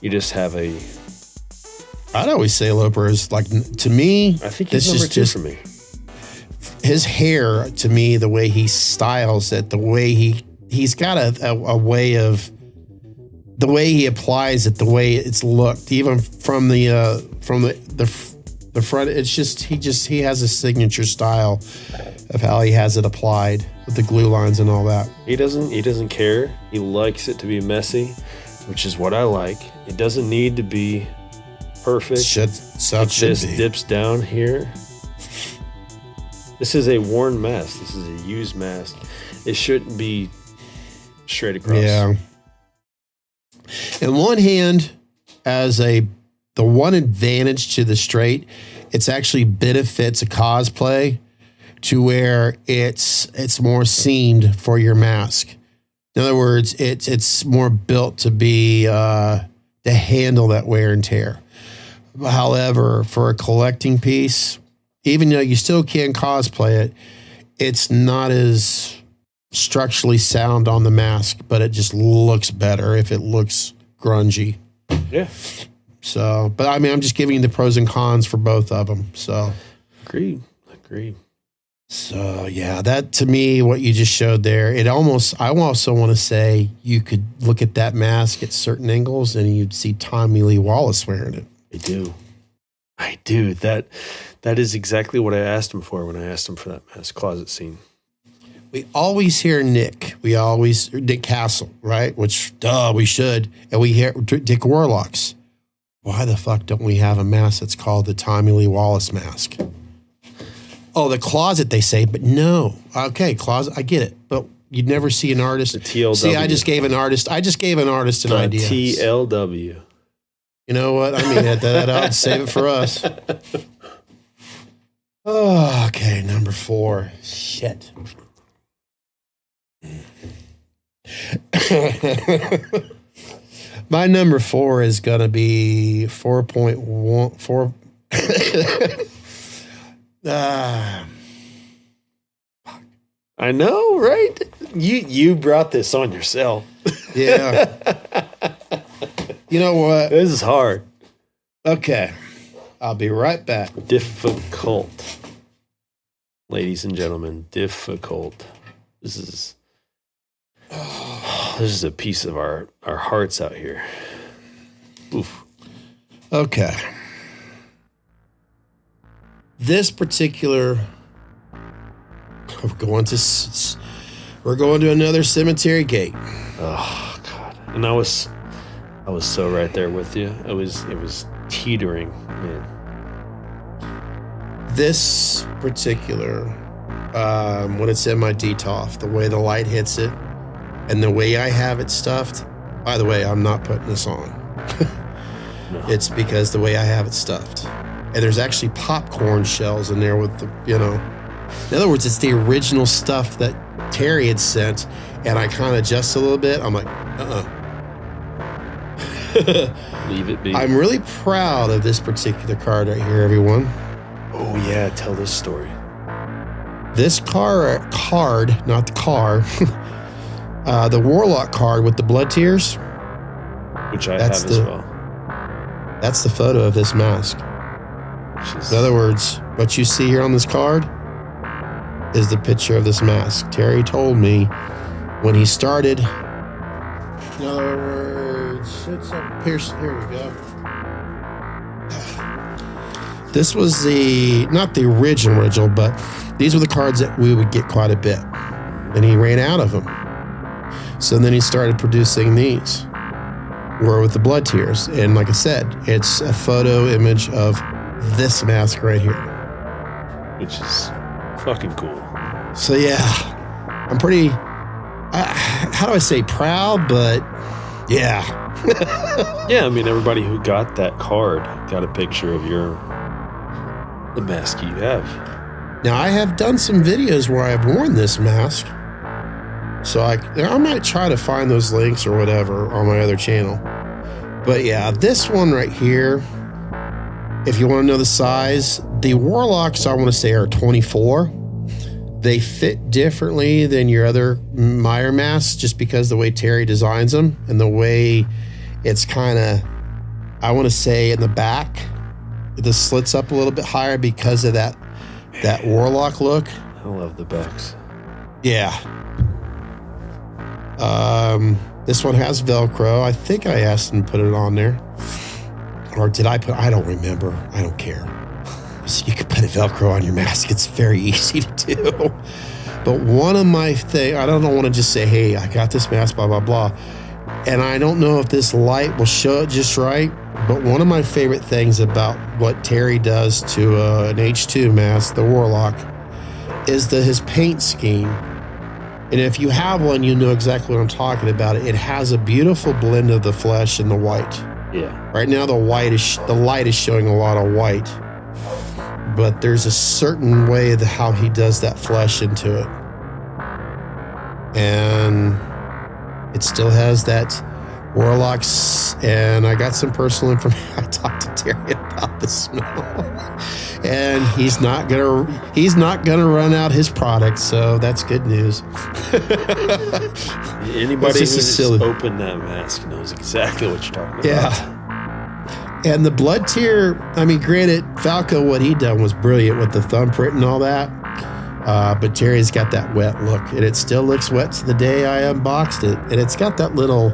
You just have a. I'd always say Loper is like, to me. I think he's number two for me. His hair, to me, the way he styles it, the way he's got a way of. The way he applies it, the way it's looked, even from the front, it's just he has a signature style of how he has it applied with the glue lines and all that. He doesn't care. He likes it to be messy, which is what I like. It doesn't need to be perfect. This dips down here. This is a worn mask. This is a used mask. It shouldn't be straight across. Yeah. In one hand, the one advantage to the straight, it's actually benefits a cosplay to where it's more seamed for your mask. In other words, it's more built to be to handle that wear and tear. However, for a collecting piece, even though you still can cosplay it, it's not as structurally sound on the mask, but it just looks better if it looks grungy. Yeah. So, but I mean, I'm just giving you the pros and cons for both of them. So, agreed. So, yeah, that to me, what you just showed there, I also want to say you could look at that mask at certain angles and you'd see Tommy Lee Wallace wearing it. I do. That is exactly what I asked him for when I asked him for that mask closet scene. We always hear Nick Castle, right? Which, we should. And we hear Dick Warlock's. Why the fuck don't we have a mask that's called the Tommy Lee Wallace mask? Oh, the closet, they say, but no. Okay, closet, I get it. But you'd never see an artist. The TLW. See, I just gave an artist an idea. TLW. You know what? I mean, edit that out and save it for us. Oh, okay, number 4. Shit. My number 4 is going to be 4.1. I know, right? You brought this on yourself. Yeah. You know what? This is hard. Okay. I'll be right back. Difficult. Ladies and gentlemen, difficult. This is a piece of our hearts out here. Oof. Okay. This particular, we're going to another cemetery gate. Oh God! And I was so right there with you. It was teetering, man. This particular, when it's in my DTOF, the way the light hits it, and the way I have it stuffed. By the way, I'm not putting this on. No. It's because the way I have it stuffed. And there's actually popcorn shells in there with the, in other words, it's the original stuff that Terry had sent, and I kind of adjust a little bit. I'm like, Leave it be. I'm really proud of this particular card right here, everyone. Oh yeah, tell this story. This card, not the car, the Warlock card with the blood tears. Which I have as well. That's the photo of this mask. In other words, what you see here on this card is the picture of this mask. Terry told me when he started. In other words, it's up here. Here we go. This was not the original, but these were the cards that we would get quite a bit. And he ran out of them. So then he started producing these. Were with the blood tears. And like I said, it's a photo image of this mask right here. Which is fucking cool. So yeah, I'm pretty, how do I say, proud, but yeah. Yeah, I mean, everybody who got that card got a picture of the mask you have. Now, I have done some videos where I've worn this mask. So I might try to find those links or whatever on my other channel. But yeah, this one right here, if you want to know the size, the Warlocks, I want to say, are 24. They fit differently than your other Meyer masks just because the way Terry designs them and the way it's kind of, I want to say, in the back, the slits up a little bit higher because of that Warlock look. I love the backs. Yeah. This one has Velcro. I think I asked him to put it on there. Or did I put, I don't remember. I don't care. So you can put a Velcro on your mask. It's very easy to do. But one of my things, I don't want to just say, hey, I got this mask, blah, blah, blah. And I don't know if this light will show it just right. But one of my favorite things about what Terry does to an H2 mask, the Warlock, is his paint scheme. And if you have one, you know exactly what I'm talking about. It has a beautiful blend of the flesh and the white. Yeah. Right now, the light is showing a lot of white, but there's a certain way how he does that flesh into it, and it still has that Warlocks. And I got some personal information. I talked to Terry about the smell, and he's not gonna run out his product, so that's good news. Anybody who's opened that mask knows exactly what you're talking about. Yeah. And the blood tear, I mean, granted, Falco, what he done was brilliant with the thumbprint and all that. But Terry's got that wet look, and it still looks wet to the day I unboxed it. And it's got that little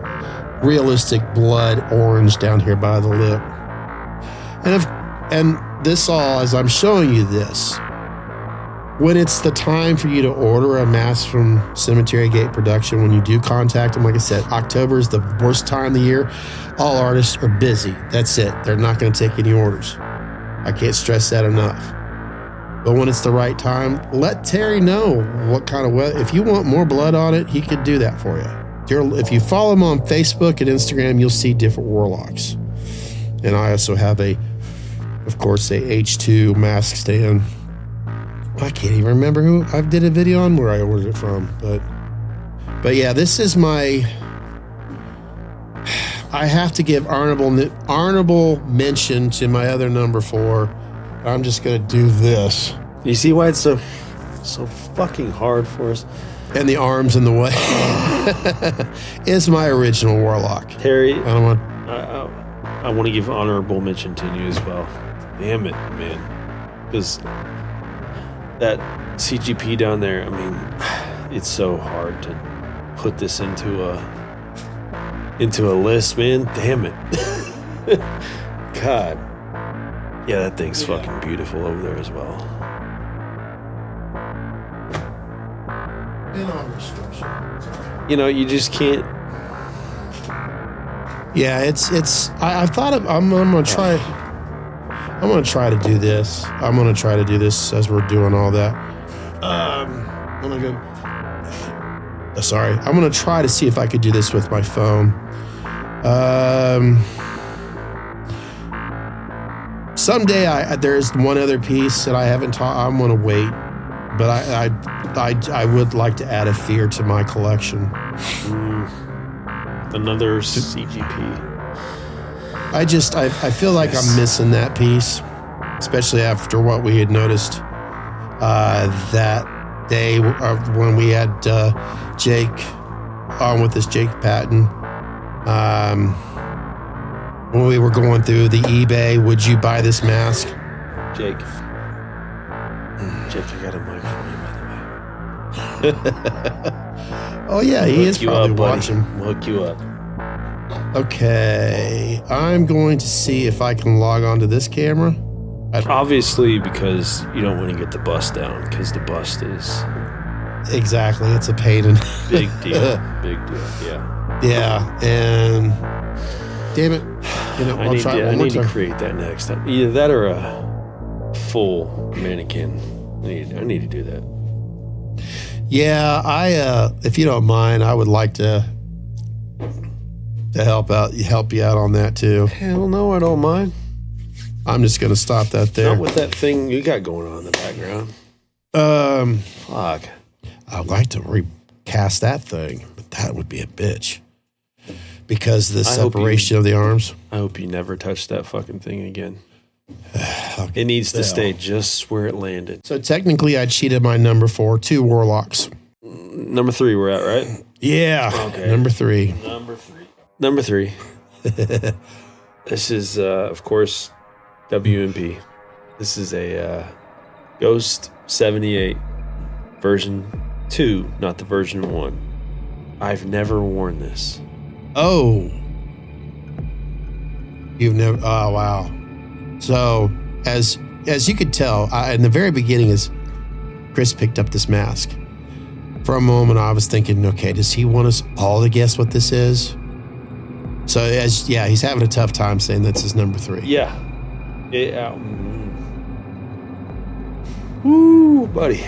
realistic blood orange down here by the lip. And this all, as I'm showing you this, when it's the time for you to order a mask from Cemetery Gate Production, when you do contact them, like I said, October is the worst time of the year. All artists are busy. That's it. They're not going to take any orders. I can't stress that enough. But when it's the right time, let Terry know what kind of, if you want more blood on it, he could do that for you. If you follow him on Facebook and Instagram, you'll see different Warlocks. And I also have of course, a H2 mask stand. I can't even remember who I did a video on where I ordered it from, but yeah, this is I have to give honorable mention to my other number 4. I'm just gonna do this. You see why it's so fucking hard for us? And the arms in the way. It's my original Warlock. Terry, I don't want. I want to give honorable mention to you as well. Damn it, man. Because that CGP down there, I mean, it's so hard to put this into a list, man. Damn it. God. Yeah, that thing's fucking beautiful over there as well. You know, you just can't. Yeah, I thought I'm gonna try. I'm gonna try to do this. I'm gonna try to do this as we're doing all that. I'm gonna go. Sorry, I'm gonna try to see if I could do this with my phone. Someday, there's one other piece that I haven't taught. I'm gonna wait, but I would like to add a fear to my collection. Another CGP. I feel like I'm missing that piece, especially after what we had noticed that day when we had Jake on with this Jake Patton. When we were going through the eBay, would you buy this mask? Jake, I got a mic for you, by the way. Oh yeah, he is probably watching. We'll hook you up. Okay, I'm going to see if I can log on to this camera. Obviously, because you don't want to get the bus down, because the bust is exactly. It's a pain in big deal. Big deal. Yeah. Yeah, and damn it, you know, I need to create that next time. Either that or a full mannequin. I need to do that. Yeah, if you don't mind, I would like to help you out on that too. Hell no, I don't mind. I'm just gonna stop that there. Not with that thing you got going on in the background. Fuck. I'd like to recast that thing, but that would be a bitch because of the separation of the arms. I hope you never touch that fucking thing again. It needs to stay just where it landed. So technically, I cheated my number 4, 2 Warlocks. Number 3 we're at, right? Yeah. Okay. Number 3. Number 3. This is, of course, WMP. This is a Ghost 78 version 2, not the version 1. I've never worn this. Oh. You've never... Oh, wow. So, as you could tell, in the very beginning, as Chris picked up this mask, for a moment I was thinking, okay, does he want us all to guess what this is? So, he's having a tough time saying that's his number 3. Yeah. Woo, buddy.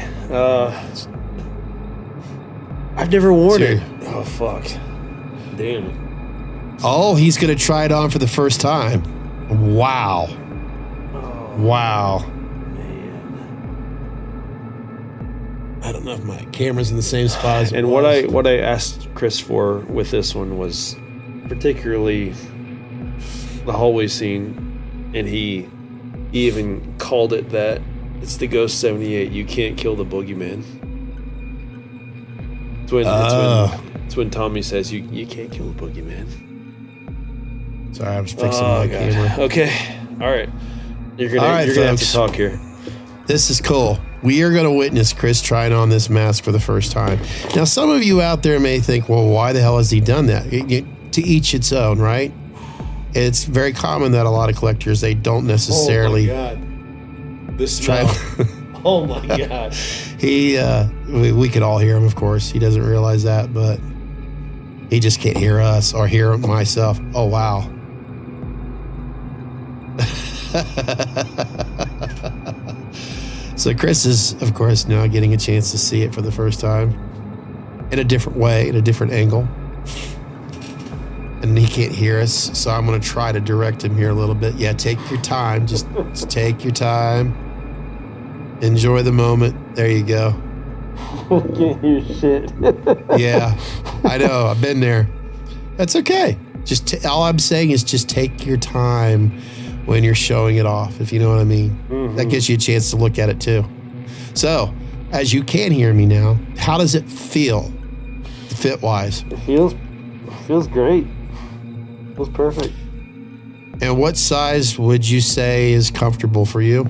I've never worn it. Oh, fuck. Damn it. Oh, he's going to try it on for the first time. Wow. Wow. Man. I don't know if my camera's in the same spot as it And was. what I asked Chris for with this one was particularly the hallway scene, and he even called it that. It's the Ghost 78. You can't kill the boogeyman. It's when Tommy says you can't kill the boogeyman. Sorry, I was fixing my camera. Okay. All right. You're gonna have to talk here. This is cool. We are going to witness Chris trying on this mask for the first time. Now, some of you out there may think, well, why the hell has he done that? To each its own, right? It's very common that a lot of collectors, they don't necessarily... Oh, my God. This smell. Oh, my God. We could all hear him, of course. He doesn't realize that, but he just can't hear us or hear myself. Oh, wow. So Chris is, of course, now getting a chance to see it for the first time in a different way, in a different angle. And he can't hear us, so I'm going to try to direct him here a little bit. Yeah, take your time. Just take your time. Enjoy the moment. There you go. Can't hear shit. Yeah, I know. I've been there. That's okay. All I'm saying is just take your time when you're showing it off, if you know what I mean. Mm-hmm. That gives you a chance to look at it too. So, as you can hear me now, how does it feel, fit-wise? It feels great. Feels perfect. And what size would you say is comfortable for you?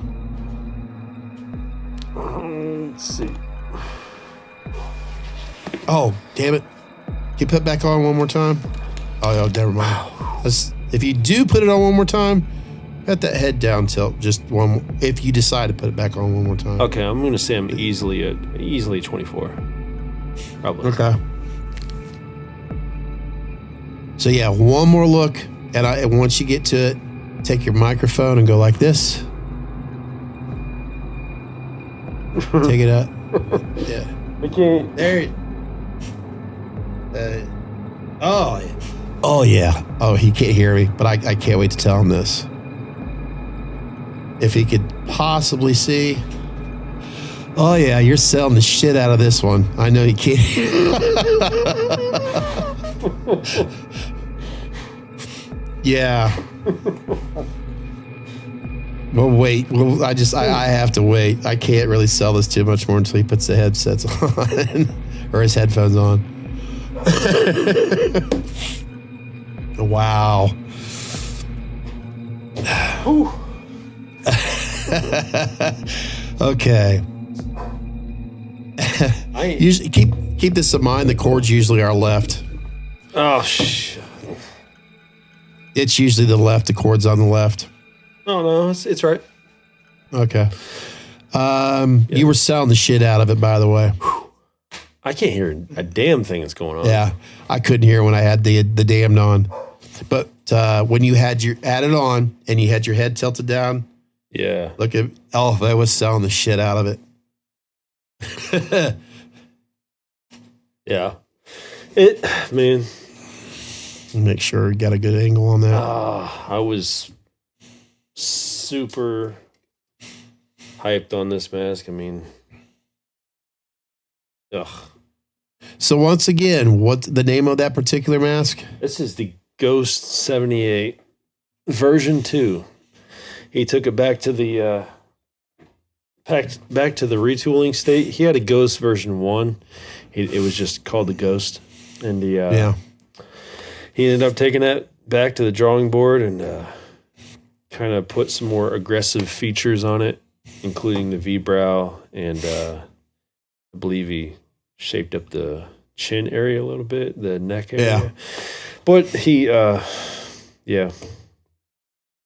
Let's see. Oh, damn it. Can you put it back on one more time? Oh, never mind. If you do put it on one more time, let that head down tilt just one. If you decide to put it back on one more time. Okay, I'm going to say I'm easily 24. Probably. Okay. So yeah, one more look, and once you get to it, take your microphone and go like this. Take it up. Yeah. I can't. There. Oh yeah. Oh, he can't hear me, but I can't wait to tell him this. If he could possibly see. Oh yeah, you're selling the shit out of this one. I know he can't. Yeah. Well, wait. Well, I have to wait. I can't really sell this too much more until he puts the headsets on or his headphones on. Wow. Okay. Usually keep this in mind. The chords usually are left. Oh shit. It's usually the left. The chord's on the left. Oh no, it's right. Okay. You were selling the shit out of it, by the way. I can't hear a damn thing that's going on. Yeah, I couldn't hear when I had the damned on. But when you had it on and you had your head tilted down, yeah. look at that was selling the shit out of it. Yeah. Man. Make sure you got a good angle on that. I was super hyped on this mask. I mean, ugh. So once again, what's the name of that particular mask? This is the Ghost 78 version 2. He took it back to the back to the retooling state. He had a Ghost version 1. It was just called the Ghost, and he ended up taking that back to the drawing board and kind of put some more aggressive features on it, including the V-brow, and I believe he shaped up the chin area a little bit, the neck area. Yeah. But he,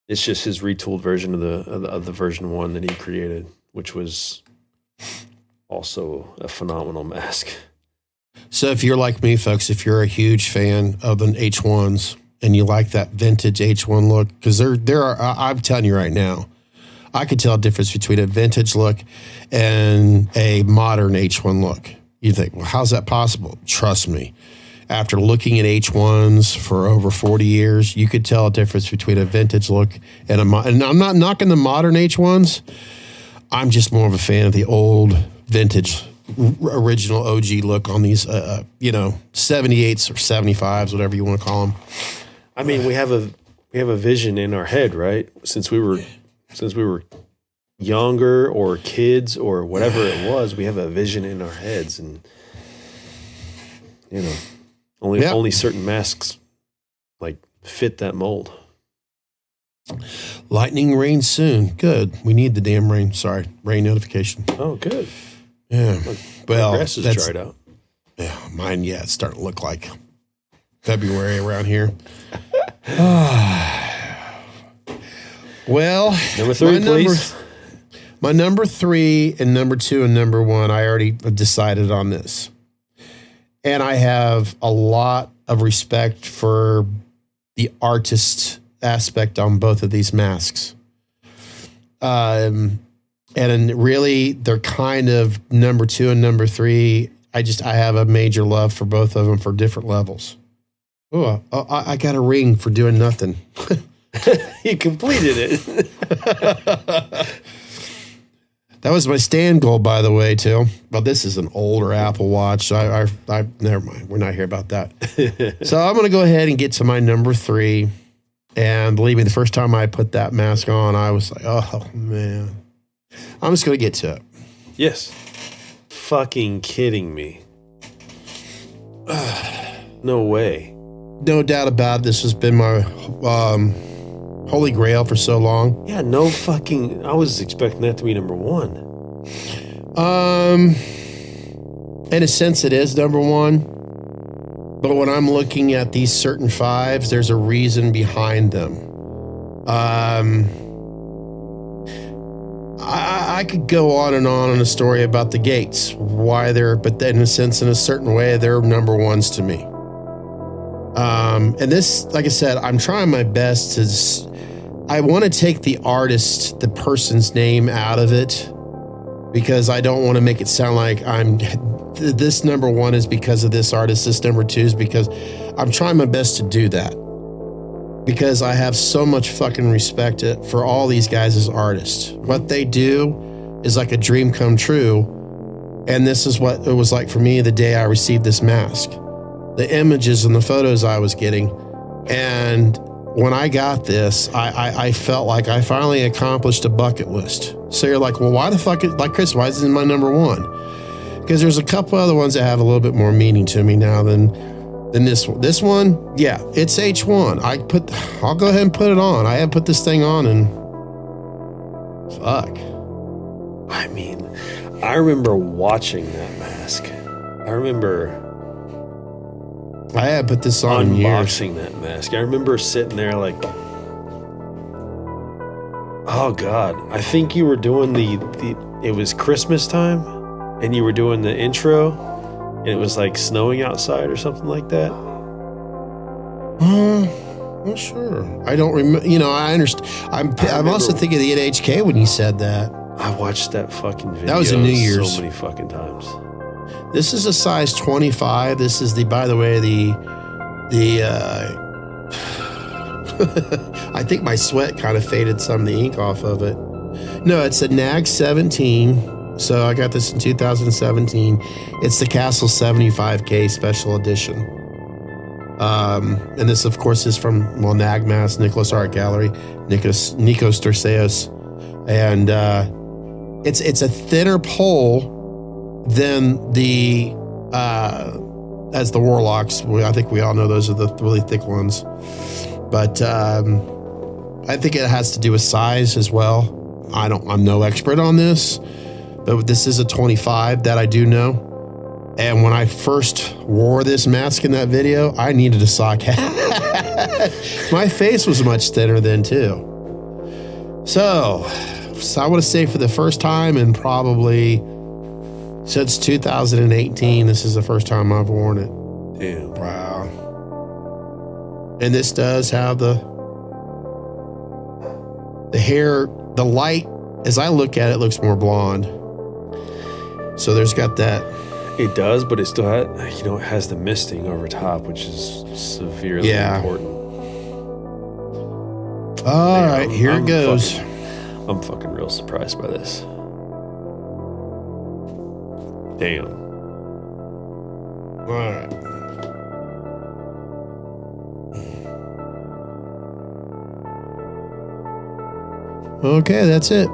it's just his retooled version of the version 1 that he created, which was also a phenomenal mask. So if you're like me, folks, if you're a huge fan of the H1s and you like that vintage H1 look, because there are, I'm telling you right now, I could tell a difference between a vintage look and a modern H1 look. You think, well, how's that possible? Trust me. After looking at H1s for over 40 years, you could tell a difference between a vintage look and and I'm not knocking the modern H1s. I'm just more of a fan of the old vintage original OG look on these, 78s or 75s, whatever you want to call them. I mean, we have a vision in our head, right? Since we were younger or kids or whatever it was, we have a vision in our heads, and only certain masks like fit that mold. Lightning rain soon. Good. We need the damn rain. Sorry, rain notification. Oh, good. Yeah. Well, the grass is dried out. Yeah, mine. Yeah, it's starting to look like February around here. Well, number 3, please. My number 3 and number 2 and number 1. I already decided on this, and I have a lot of respect for the artist aspect on both of these masks. And really, they're kind of number 2 and number 3. I have a major love for both of them for different levels. Oh, I got a ring for doing nothing. You completed it. That was my stand goal, by the way, too. But this is an older Apple Watch, so I never mind. We're not here about that. So I'm going to go ahead and get to my number 3. And believe me, the first time I put that mask on, I was like, oh, man. I'm just going to get to it. Yes. Fucking kidding me. No way. No doubt about it, this has been my holy grail for so long. Yeah, no fucking. I was expecting that to be number one. In a sense, it is number one. But when I'm looking at these certain fives, there's a reason behind them. I could go on a story about the Gates, why they're, but in a sense, in a certain way, they're number ones to me. And this, like I said, I'm trying my best to, I want to take the artist, the person's name out of it, because I don't want to make it sound like this number one is because of this artist, this number two is because I'm trying my best to do that. Because I have so much fucking respect for all these guys as artists. What they do is like a dream come true. And this is what it was like for me the day I received this mask. The images and the photos I was getting. And when I got this, I felt like I finally accomplished a bucket list. So you're like, well, why the fuck, like Chris, why is this my number one? Because there's a couple other ones that have a little bit more meaning to me now than this one. This one, yeah, it's H1. I'll go ahead and put it on. I have put this thing on and fuck. I mean, I remember watching that mask. I remember I had put this on in years. unboxing that mask. I remember sitting there like, oh God, I think you were doing it was Christmas time and you were doing the intro and it was like snowing outside or something like that. Not sure. I don't remember. You know, I understand. I'm also thinking of the NHK when you said that. I watched that fucking video. That was in New Year's. So many fucking times. This is a size 25. This is by the way, I think my sweat kind of faded some of the ink off of it. No, it's a NAG 17. So I got this in 2017. It's the Castle 75K Special Edition. And this, of course, is from Nagmas, Nicholas Art Gallery, Nikos Terseos. And it's a thinner pole than as the Warlocks. I think we all know those are the really thick ones. But I think it has to do with size as well. I'm no expert on this, but this is a 25 that I do know. And when I first wore this mask in that video, I needed a sock hat. My face was much thinner then too. So I want to say for the first time in probably since 2018, this is the first time I've worn it. Damn. Wow. And this does have the hair, the light, as I look at it, looks more blonde. So there's got that. It does, but it still has, it has the misting over top, which is severely important. All right, here it goes. I'm fucking real surprised by this. Damn. All right. Okay, that's it.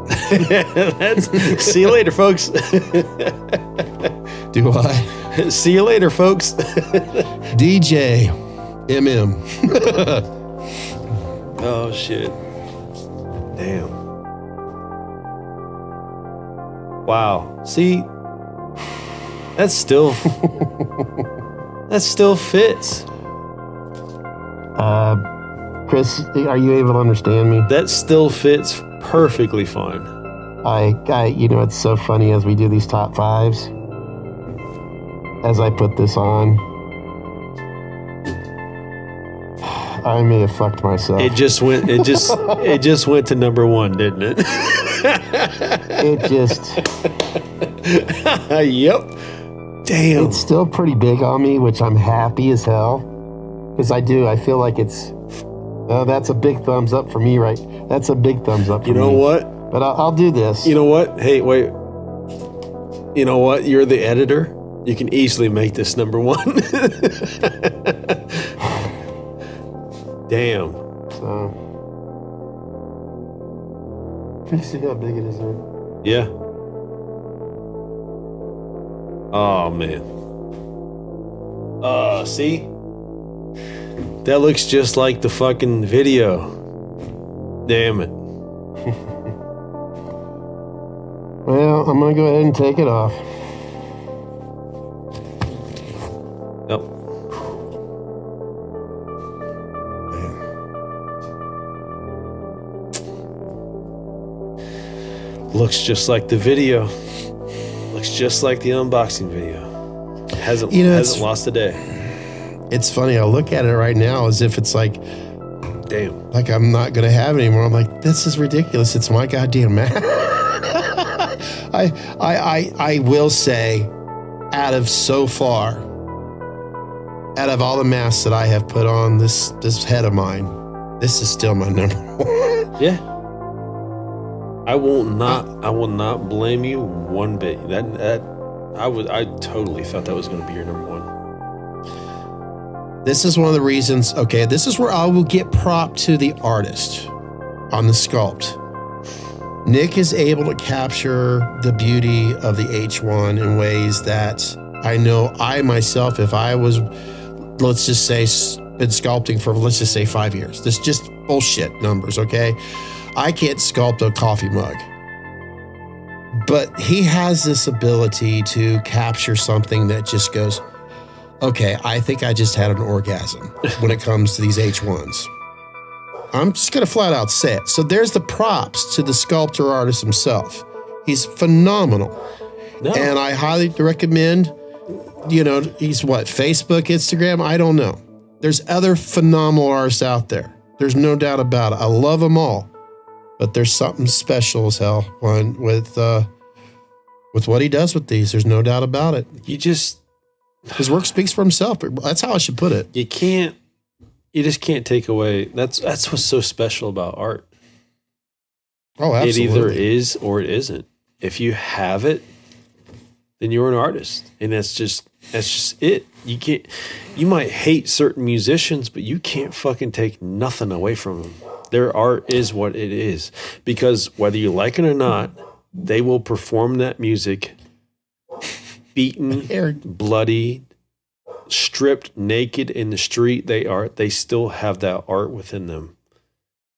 See you later, folks. Do I? See you later, folks. DJ MM. Oh shit. Damn. Wow. See, that still fits. Chris, are you able to understand me? That still fits perfectly fine. It's so funny as we do these top fives. As I put this on, I may have fucked myself. It just went to number one, didn't it? It just. Yep. Damn. It's still pretty big on me, which I'm happy as hell. Because I feel like it's. That's a big thumbs up for me, right? That's a big thumbs up for me. You know what? But I'll do this. You know what? Hey, wait. You know what? You're the editor. You can easily make this number one. Damn. So. Can you see how big it is there? Yeah. Oh, man. See? That looks just like the fucking video. Damn it. Well, I'm going to go ahead and take it off. Nope. Looks just like the video. Looks just like the unboxing video. Hasn't lost a day. It's funny. I look at it right now as if it's like, damn, like I'm not going to have it anymore. I'm like, this is ridiculous. It's my goddamn mask. I will say, out of all the masks that I have put on this head of mine, this is still my number one. Yeah. I will not blame you one bit. I totally thought that was going to be your number one. This is one of the reasons, okay, this is where I will get prop to the artist on the sculpt. Nick is able to capture the beauty of the H1 in ways that I know I myself, if I was, let's just say, been sculpting for, let's just say 5 years. This is just bullshit numbers, okay? I can't sculpt a coffee mug. But he has this ability to capture something that just goes, okay, I think I just had an orgasm when it comes to these H1s. I'm just going to flat out say it. So there's the props to the sculptor artist himself. He's phenomenal. No. And I highly recommend, he's what, Facebook, Instagram? I don't know. There's other phenomenal artists out there. There's no doubt about it. I love them all. But there's something special as hell with what he does with these. There's no doubt about it. His work speaks for himself. That's how I should put it. You just can't take away. That's what's so special about art. Oh, absolutely. It either is or it isn't. If you have it, then you're an artist, and that's just it. You might hate certain musicians, but you can't fucking take nothing away from them. Their art is what it is, because whether you like it or not, they will perform that music beaten, bloody, stripped naked in the street. They still have that art within them.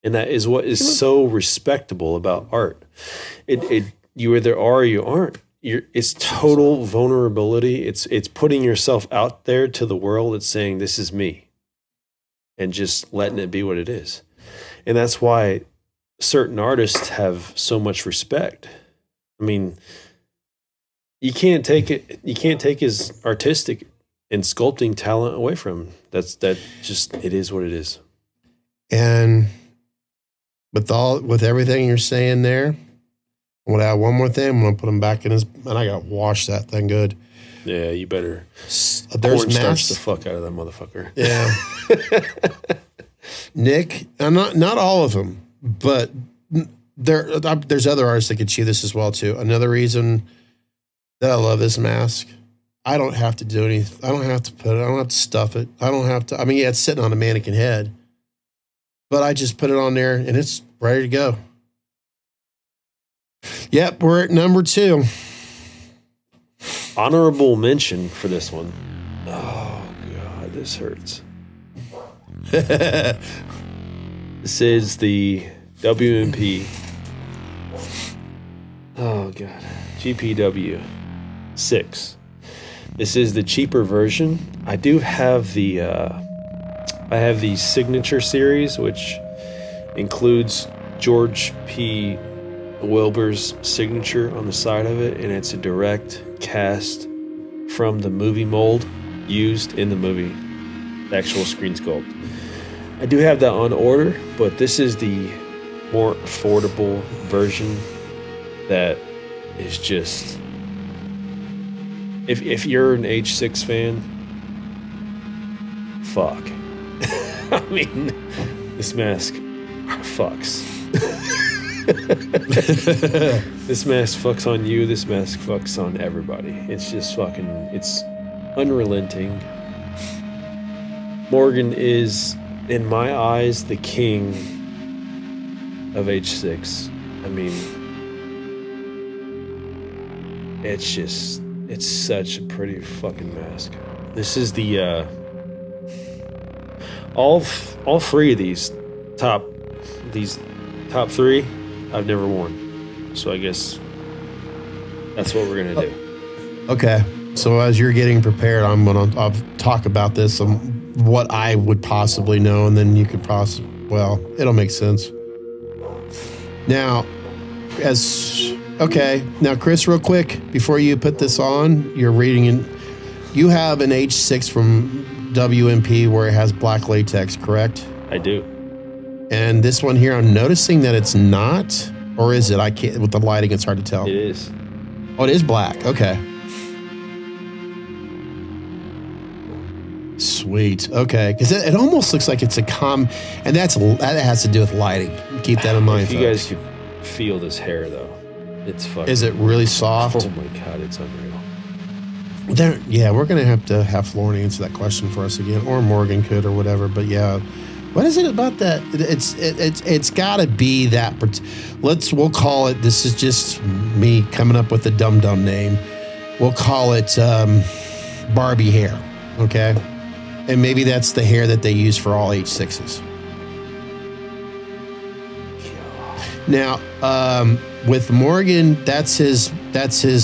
And that is what is so respectable about art. You either are or you aren't. It's total vulnerability. It's putting yourself out there to the world. It's saying, this is me, and just letting it be what it is. And that's why certain artists have so much respect. I mean, you can't take his artistic and sculpting talent away from him. It is what it is. And with everything you're saying there, I'm gonna add one more thing. I'm gonna put him back in his, and I got wash that thing good. Yeah, you better. There's starch the fuck out of that motherfucker. Yeah. Nick, not all of them, but there's other artists that could achieve this as well too. Another reason that I love this mask, I don't have to do anything. I don't have to put it. I don't have to stuff it. I don't have to. I mean, yeah, it's sitting on a mannequin head, but I just put it on there and it's ready to go. Yep, we're at number 2. Honorable mention for this one. Oh God, this hurts. This is the WMP. Oh God, GPW 6. This is the cheaper version. I do have the signature series, which includes George P. Wilbur's signature on the side of it, and it's a direct cast from the movie mold used in the movie, the actual screen sculpt. I do have that on order, but this is the more affordable version that is just, if you're an H6 fan, fuck. I mean, this mask fucks. This mask fucks on you. This mask fucks on everybody. It's just fucking, it's unrelenting. Morgan is, in my eyes, the king of H6. I mean, it's It's such a pretty fucking mask. This is the all three of these top three I've never worn. So I guess that's what we're gonna do. Okay. So as you're getting prepared, I'll talk about this, what I would possibly know, and then you could it'll make sense. Now, now Chris, real quick, before you put this on, you're reading you have an H6 from WMP where it has black latex, correct? I do. And this one here, I'm noticing that it's not, or is it? I can't, with the lighting, it's hard to tell. It is. Oh, it is black. Okay. Sweet. Okay. Because it almost looks like it's and that has to do with lighting. Keep that in mind. If you guys could feel this hair, though, it's fucking. Is it really soft? Oh my God, it's unreal. We're gonna have to have Lauren answer that question for us again, or Morgan could, or whatever. But yeah, what is it about that? It's got to be that. We'll call it. This is just me coming up with a dumb name. We'll call it Barbie hair. Okay. And maybe that's the hair that they use for all H6s. Now, with Morgan, that's his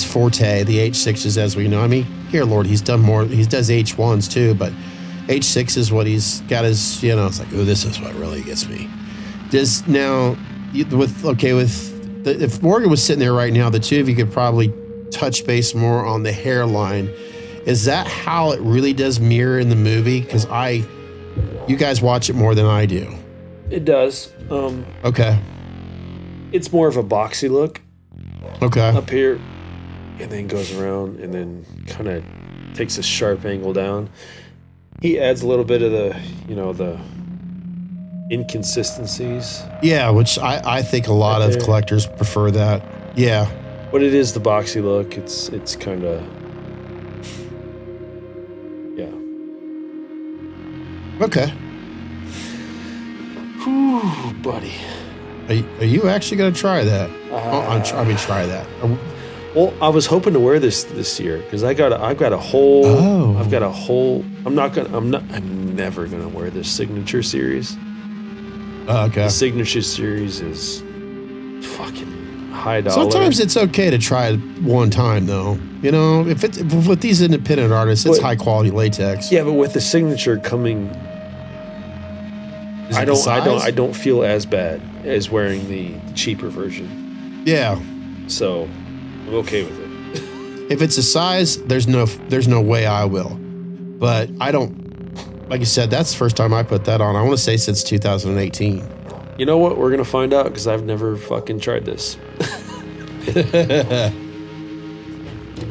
forte, the H6s, as we know. I mean, here, Lord, he's done more. He does H1s too, but H6 is what he's got his, it's like, oh, this is what really gets me. If Morgan was sitting there right now, the two of you could probably touch base more on the hairline. Is that how it really does mirror in the movie? Because you guys watch it more than I do. It does. Okay. It's more of a boxy look. Okay. Up here, and then goes around, and then kind of takes a sharp angle down. He adds a little bit of the inconsistencies. Yeah, which I think a lot of collectors prefer that. Yeah. But it is the boxy look. It's kind of. Yeah. Okay. Whew, buddy. Are you actually going to try that? Try that. Well, I was hoping to wear this year because I've got a whole. Oh. I've got a whole. I'm never gonna wear this signature series. Okay. The signature series is fucking high dollar. Sometimes it's okay to try it one time, though. If with these independent artists, it's high quality latex. Yeah, but with the signature coming, I don't feel as bad as wearing the cheaper version. Yeah. So I'm okay with it. If it's a size, there's no way I will. But I don't. Like you said, that's the first time I put that on. I want to say since 2018. You know what? We're gonna find out because I've never fucking tried this.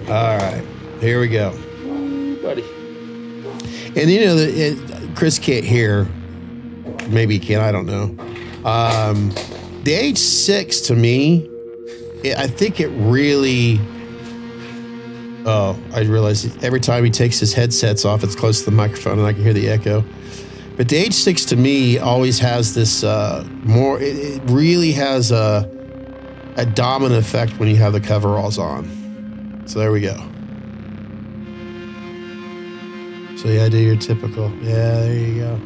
All right, here we go, buddy. And Chris can't hear. Maybe he can. I don't know. The H6 to me, I think it really. Oh, I realize every time he takes his headsets off, it's close to the microphone and I can hear the echo. But the H6 to me always has this more. It really has a dominant effect when you have the coveralls on. So there we go. So yeah, do your typical. Yeah, there you go.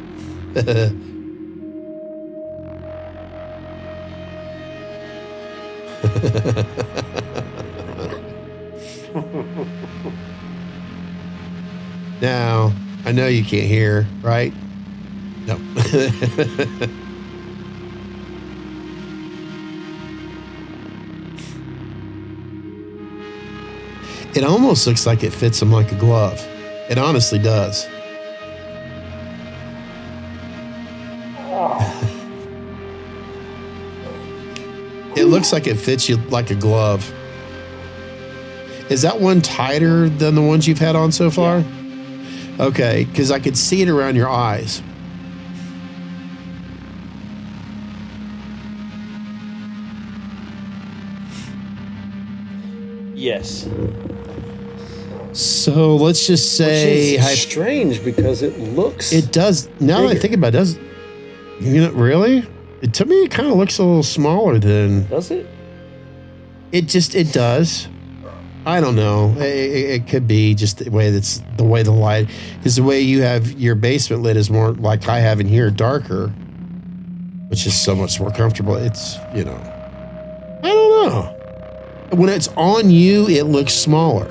Now, I know you can't hear, right? No. It almost looks like it fits him like a glove. It honestly does. It looks like it fits you like a glove. Is that one tighter than the ones you've had on so far? Yeah. Okay, because I could see it around your eyes. Yes. So let's just say... Which is strange because it looks... It does. Now that I think about it, does... Really? To me, it kind of looks a little smaller than... Does it? It does. I don't know. It could be just the way the light is. The way you have your basement lit is more like I have in here, darker, which is so much more comfortable. It's, I don't know. When it's on you, it looks smaller.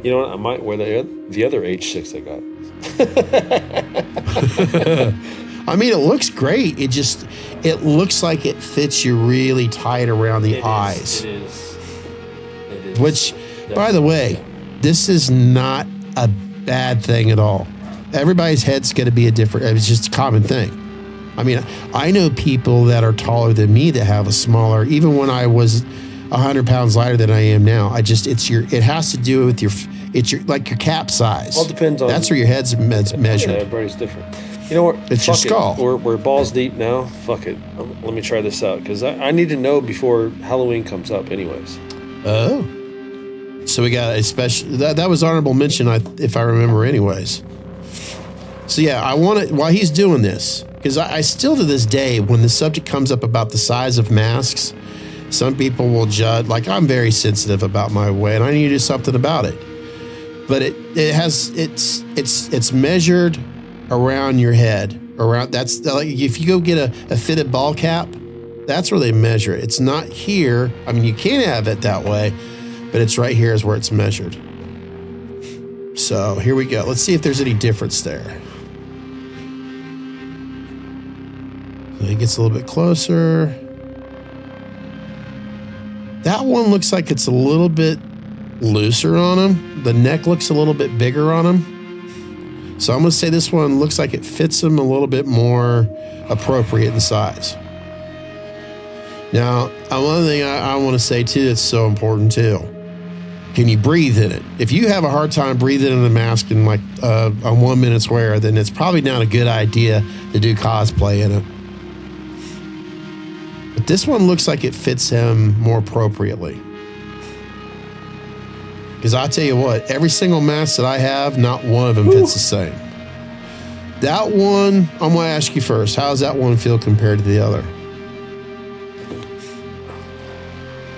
You know what? I might wear the other H6 I got. I mean, it looks great. It looks like it fits you really tight around the eyes. It is. Which, by the way, this is not a bad thing at all. Everybody's head's going to be it's just a common thing. I mean, I know people that are taller than me that have a smaller, even when I was 100 pounds lighter than I am now. It has to do with your cap size. Well, it depends on. That's where your head's measured. Yeah, everybody's different. You know what? It's your skull. We're balls deep now. Fuck it. Let me try this out because I need to know before Halloween comes up, anyways. Oh. So we got a special. That was honorable mention, if I remember, anyways. So yeah, I want to, while he's doing this, because I still to this day, when the subject comes up about the size of masks, some people will judge. Like, I'm very sensitive about my weight, and I need to do something about it. But it's measured around your head. That's like if you go get a fitted ball cap, that's where they measure it. It's not here. I mean, you can have it that way, but it's right here is where it's measured. So here we go. Let's see if there's any difference there. So he gets a little bit closer. That one looks like it's a little bit looser on him. The neck looks a little bit bigger on him. So I'm going to say this one looks like it fits him a little bit more appropriate in size. Now, one thing I want to say too that's so important too. Can you breathe in it? If you have a hard time breathing in a mask in like a 1 minute's wear, then it's probably not a good idea to do cosplay in it. But this one looks like it fits him more appropriately. Because I tell you what, every single mask that I have, not one of them fits the same. That one, I'm going to ask you first. How does that one feel compared to the other?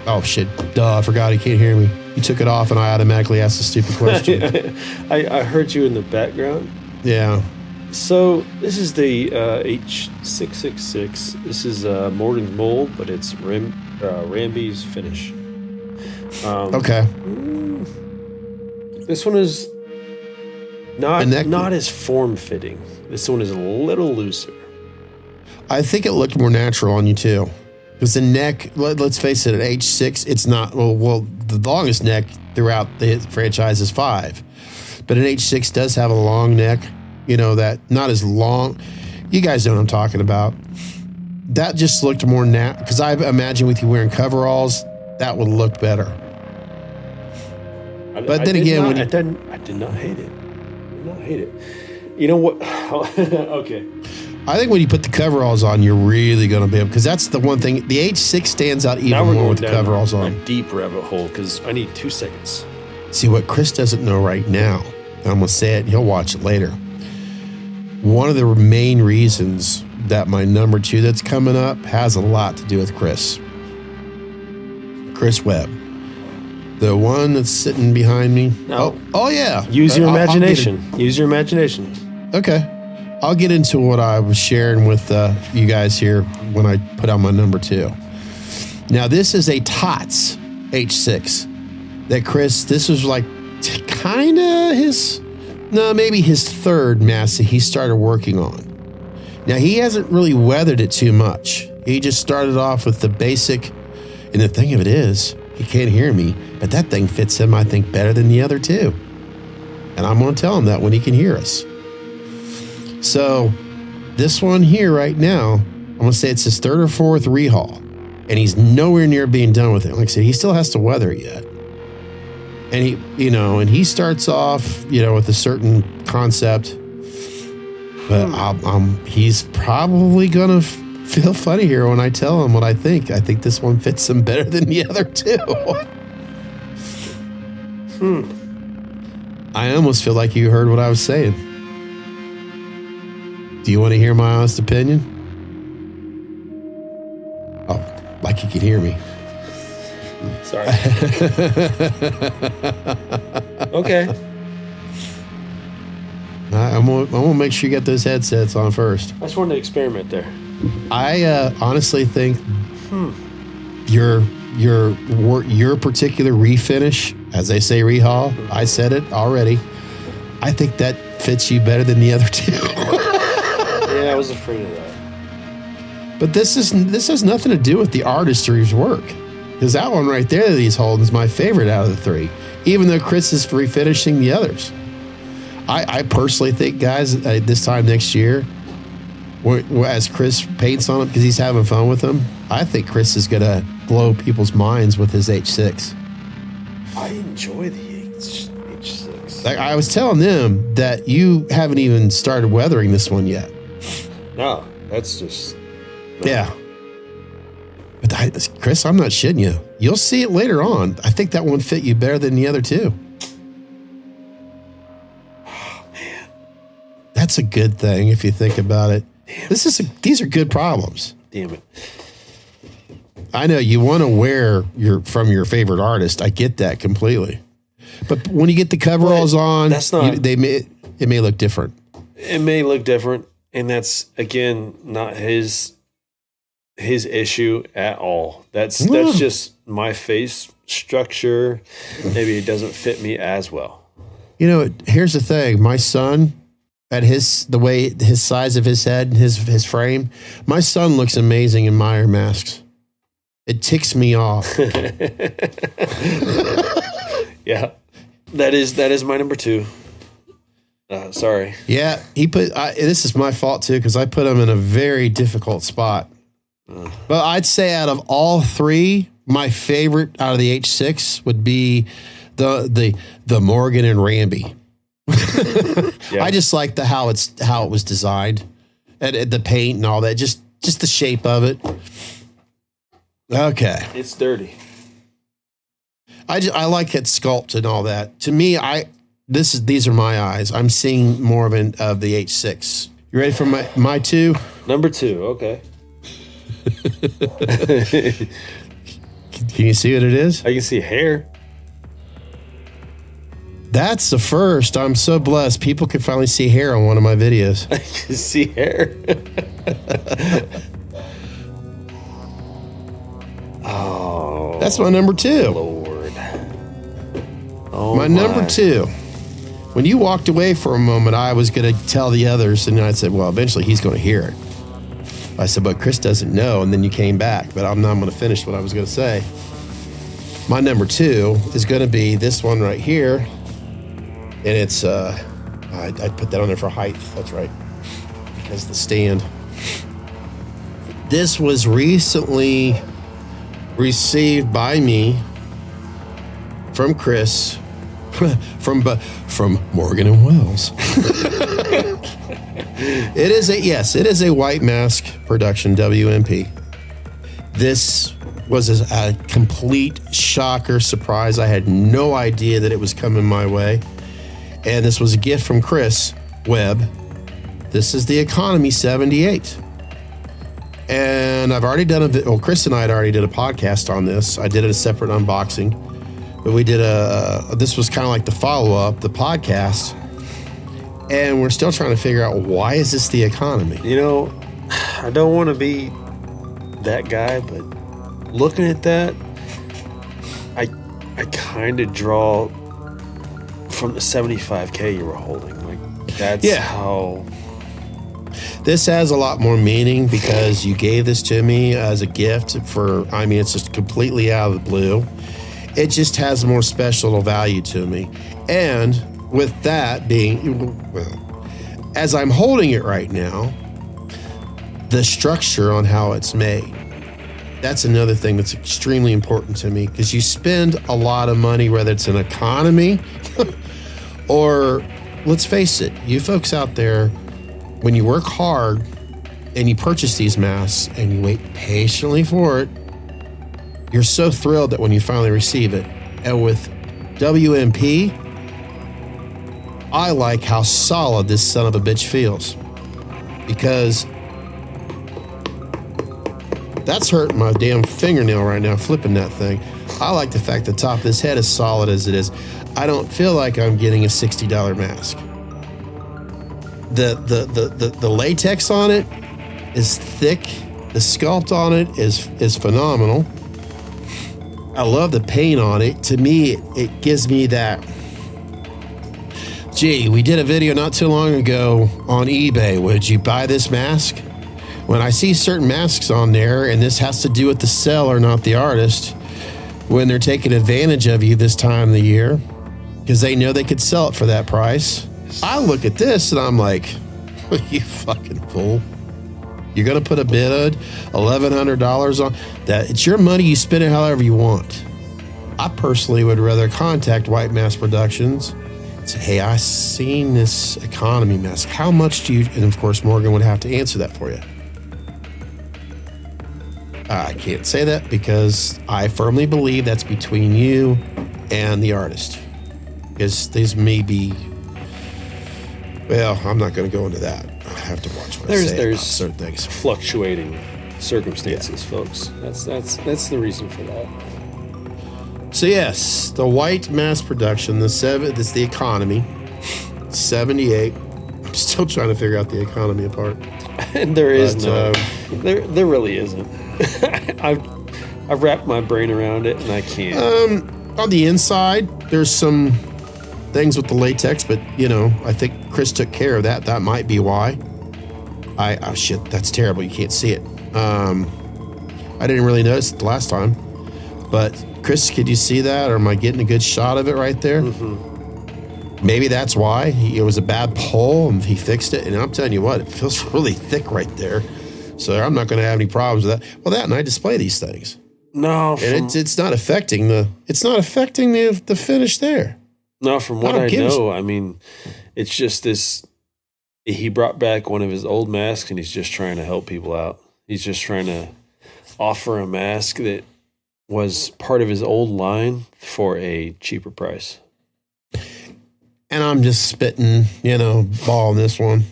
Oh, shit. Duh, I forgot. He can't hear me. You took it off and I automatically asked a stupid question. I heard you in the background. Yeah. So this is the H666. This is Morgan's mold, but it's Ramby's finish. Okay. This one is not as form-fitting. This one is a little looser. I think it looked more natural on you too. Because the neck, let's face it, at H6, it's not, well, the longest neck throughout the franchise is 5. But an H6 does have a long neck, that not as long. You guys know what I'm talking about. That just looked more natural. Because I imagine with you wearing coveralls, that would look better. But then again, I did not hate it. Did not hate it. You know what? Okay. I think when you put the coveralls on, you're really going to be able, because that's the one thing. The H6 stands out even more with the coveralls on. A deep rabbit hole because I need 2 seconds. See, what Chris doesn't know right now, and I'm going to say it, he'll watch it later. One of the main reasons that my number 2 that's coming up has a lot to do with Chris. Chris Webb. The one that's sitting behind me. No. Oh yeah. Use your imagination. Use your imagination. Okay. I'll get into what I was sharing with you guys here when I put out my number 2. Now, this is a TOTS H6 that Chris, this was like kind of maybe his 3rd mask that he started working on. Now, he hasn't really weathered it too much. He just started off with the basic, and the thing of it is, he can't hear me, but that thing fits him, I think, better than the other 2. And I'm going to tell him that when he can hear us. So this one here right now, I'm going to say it's his 3rd or 4th rehaul, and he's nowhere near being done with it. Like I said, he still has to weather it yet. And he starts off, with a certain concept, but he's probably going to feel funny here when I tell him what I think. I think this one fits him better than the other 2. I almost feel like you heard what I was saying. Do you want to hear my honest opinion? Oh, like you can hear me. Sorry. Okay. I'm gonna make sure you get those headsets on first. I just wanted to experiment there. I honestly think your particular refinish, as they say, rehaul. I said it already. I think that fits you better than the other two. Yeah, I was afraid of that. But this has nothing to do with the artistry's work, because that one right there that he's holding is my favorite out of the three. Even though Chris is refinishing the others, I personally think, guys, this time next year, as Chris paints on them because he's having fun with them, I think Chris is gonna blow people's minds with his H6. I enjoy the H6. Like I was telling them that you haven't even started weathering this one yet. No, that's just... Yeah. But Chris, I'm not shitting you. You'll see it later on. I think that one fit you better than the other two. Oh, man. That's a good thing if you think about it. These are good problems. Damn it. I know you want to wear from your favorite artist. I get that completely. But when you get the coveralls on, that's not... it may look different. It may look different, and that's, again, not his issue at all. That's just my face structure. Maybe it doesn't fit me as well. You know, here's the thing. My son, at his size of his head and his frame, my son looks amazing in Meyer masks. It ticks me off. Yeah, that is my number two. Sorry. Yeah, this is my fault too, because I put him in a very difficult spot. But I'd say out of all three, my favorite out of the H6 would be the Morgan and Ramby. Yeah. I just like how it was designed, and the paint and all that. Just the shape of it. Okay, it's dirty. I like it sculpted and all that. To me, these are my eyes. I'm seeing more of the H6. You ready for my two? Number two, okay. Can you see what it is? I can see hair. That's the first. I'm so blessed. People can finally see hair on one of my videos. I can see hair. Oh, that's my number two. Lord. Oh, my number two. When you walked away for a moment, I was going to tell the others, and I said, well, eventually he's going to hear it. I said, but Chris doesn't know, and then you came back. But I'm not going to finish what I was going to say. My number two is going to be this one right here. And it's, I put that on there for height. That's right. Because the stand. This was recently received by me from Chris, from Morgan and Wells. It is a white mask production, WMP. This was a complete shocker, surprise. I had no idea that it was coming my way. And this was a gift from Chris Webb. This is the Economy 78. And I've already done Chris and I had already did a podcast on this. I did a separate unboxing. But we did this was kind of like the follow-up, the podcast. And we're still trying to figure out, why is this the Economy? You know, I don't want to be that guy, but looking at that, I kind of draw from the 75K you were holding. Like, that's how... This has a lot more meaning because you gave this to me as a gift it's just completely out of the blue. It just has more special value to me. And with that being, as I'm holding it right now, the structure on how it's made, that's another thing that's extremely important to me, because you spend a lot of money, whether it's an Economy or, let's face it, you folks out there, when you work hard and you purchase these masks and you wait patiently for it, you're so thrilled that when you finally receive it. And with WMP, I like how solid this son of a bitch feels, because that's hurting my damn fingernail right now, flipping that thing. I like the fact the top of this head is solid as it is. I don't feel like I'm getting a $60 mask. The latex on it is thick. The sculpt on it is phenomenal. I love the paint on it. To me, it gives me that. Gee, we did a video not too long ago on eBay. Would you buy this mask? When I see certain masks on there, and this has to do with the seller, not the artist, when they're taking advantage of you this time of the year, because they know they could sell it for that price. I look at this and I'm like, you fucking fool. You're going to put a bid $1,100 on that. It's your money. You spend it however you want. I personally would rather contact White Mask Productions and say, hey, I seen this economy mask. How much do you, and of course, Morgan would have to answer that for you. I can't say that because I firmly believe that's between you and the artist. Because these may be, well, I'm not going to go into that. I have to watch what I say about certain things. Fluctuating circumstances, folks. That's the reason for that. So yes, the White Mass Production, this is the economy, 78. I'm still trying to figure out the economy part. And there really isn't. I've wrapped my brain around it and I can't. On the inside, there's some things with the latex, but I think Chris took care of that. That might be why. Oh shit, that's terrible. You can't see it. I didn't really notice it the last time, but Chris, could you see that? Or am I getting a good shot of it right there? Mm-hmm. Maybe that's why. It was a bad pull and he fixed it. And I'm telling you what, it feels really thick right there. So I'm not going to have any problems with that. Well, that and I display these things. No, and it's not affecting the finish there. No, from what I know, I mean, it's just this. He brought back one of his old masks, and he's just trying to help people out. He's just trying to offer a mask that was part of his old line for a cheaper price. And I'm just spitting, ball on this one.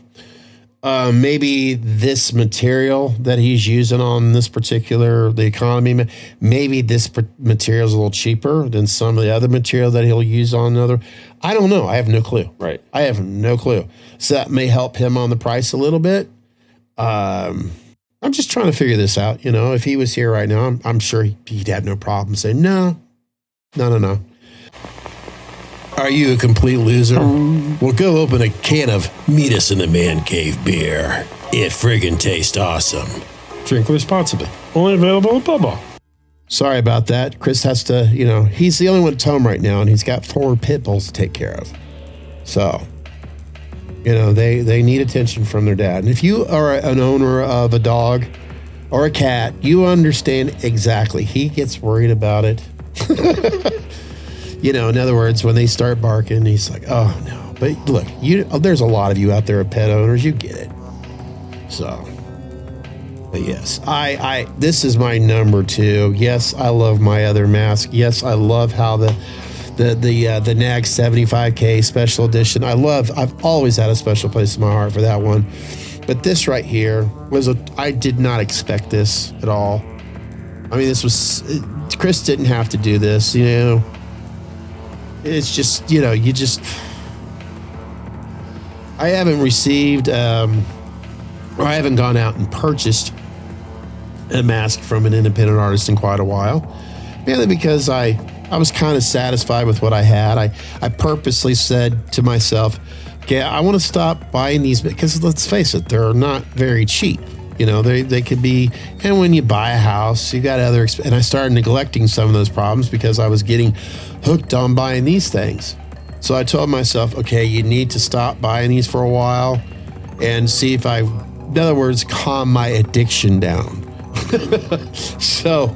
Maybe this material that he's using on this particular, the economy, maybe this material is a little cheaper than some of the other material that he'll use on another. I don't know. I have no clue. Right. I have no clue. So that may help him on the price a little bit. I'm just trying to figure this out. If he was here right now, I'm sure he'd have no problem saying, no. Are you a complete loser? Well, go open a can of Meet Us in the Man Cave beer. It friggin' tastes awesome. Drink responsibly. Only available at Bubba. Sorry about that. Chris has to, he's the only one at home right now, and he's got 4 pit bulls to take care of. So, they need attention from their dad. And if you are an owner of a dog or a cat, you understand exactly. He gets worried about it. In other words, when they start barking, he's like, oh, no. But look, there's a lot of you out there, pet owners. You get it. So, but yes, this is my number 2. Yes, I love my other mask. Yes, I love how the NAG 75K special edition. I've always had a special place in my heart for that one. But this right here I did not expect this at all. I mean, Chris didn't have to do this, It's just, I haven't received, or I haven't gone out and purchased a mask from an independent artist in quite a while. Mainly because I was kind of satisfied with what I had. I purposely said to myself, okay, I want to stop buying these because let's face it, they're not very cheap. They could be, and when you buy a house, you got other, and I started neglecting some of those problems because I was getting hooked on buying these things. So I told myself, okay, you need to stop buying these for a while and see if in other words, calm my addiction down. So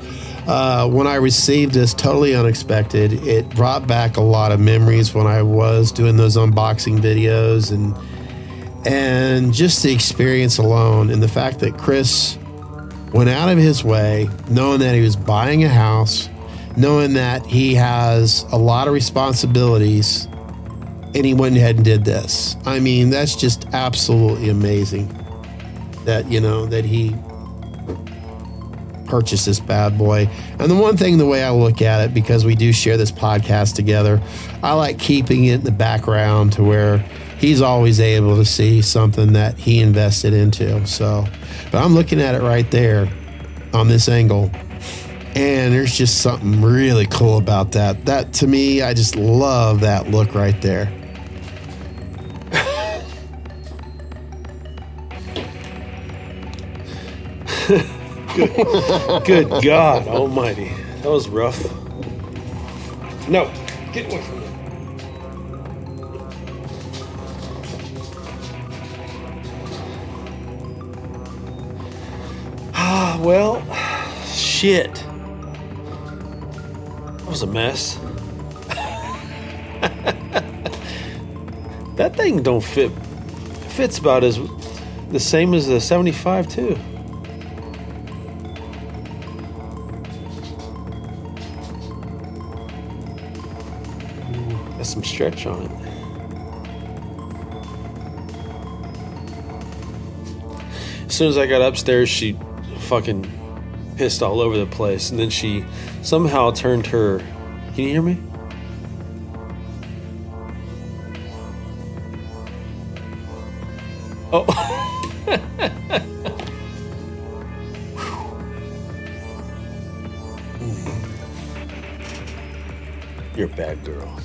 when I received this totally unexpected, it brought back a lot of memories when I was doing those unboxing videos and just the experience alone and the fact that Chris went out of his way knowing that he was buying a house, knowing that he has a lot of responsibilities, and he went ahead and did this. I mean, that's just absolutely amazing that, that he purchase this bad boy. And the one thing, the way I look at it, because we do share this podcast together, I like keeping it in the background to where he's always able to see something that he invested into. So, but I'm looking at it right there on this angle, and there's just something really cool about that. That, to me, I just love that look right there. Good God Almighty, that was rough. No, get away from me. Well, shit. That was a mess. That thing don't fit. It fits about as the same as the 75 too. Got some stretch on it. As soon as I got upstairs, she fucking pissed all over the place, and then she somehow turned her. Can you hear me? Oh. You're a bad girl.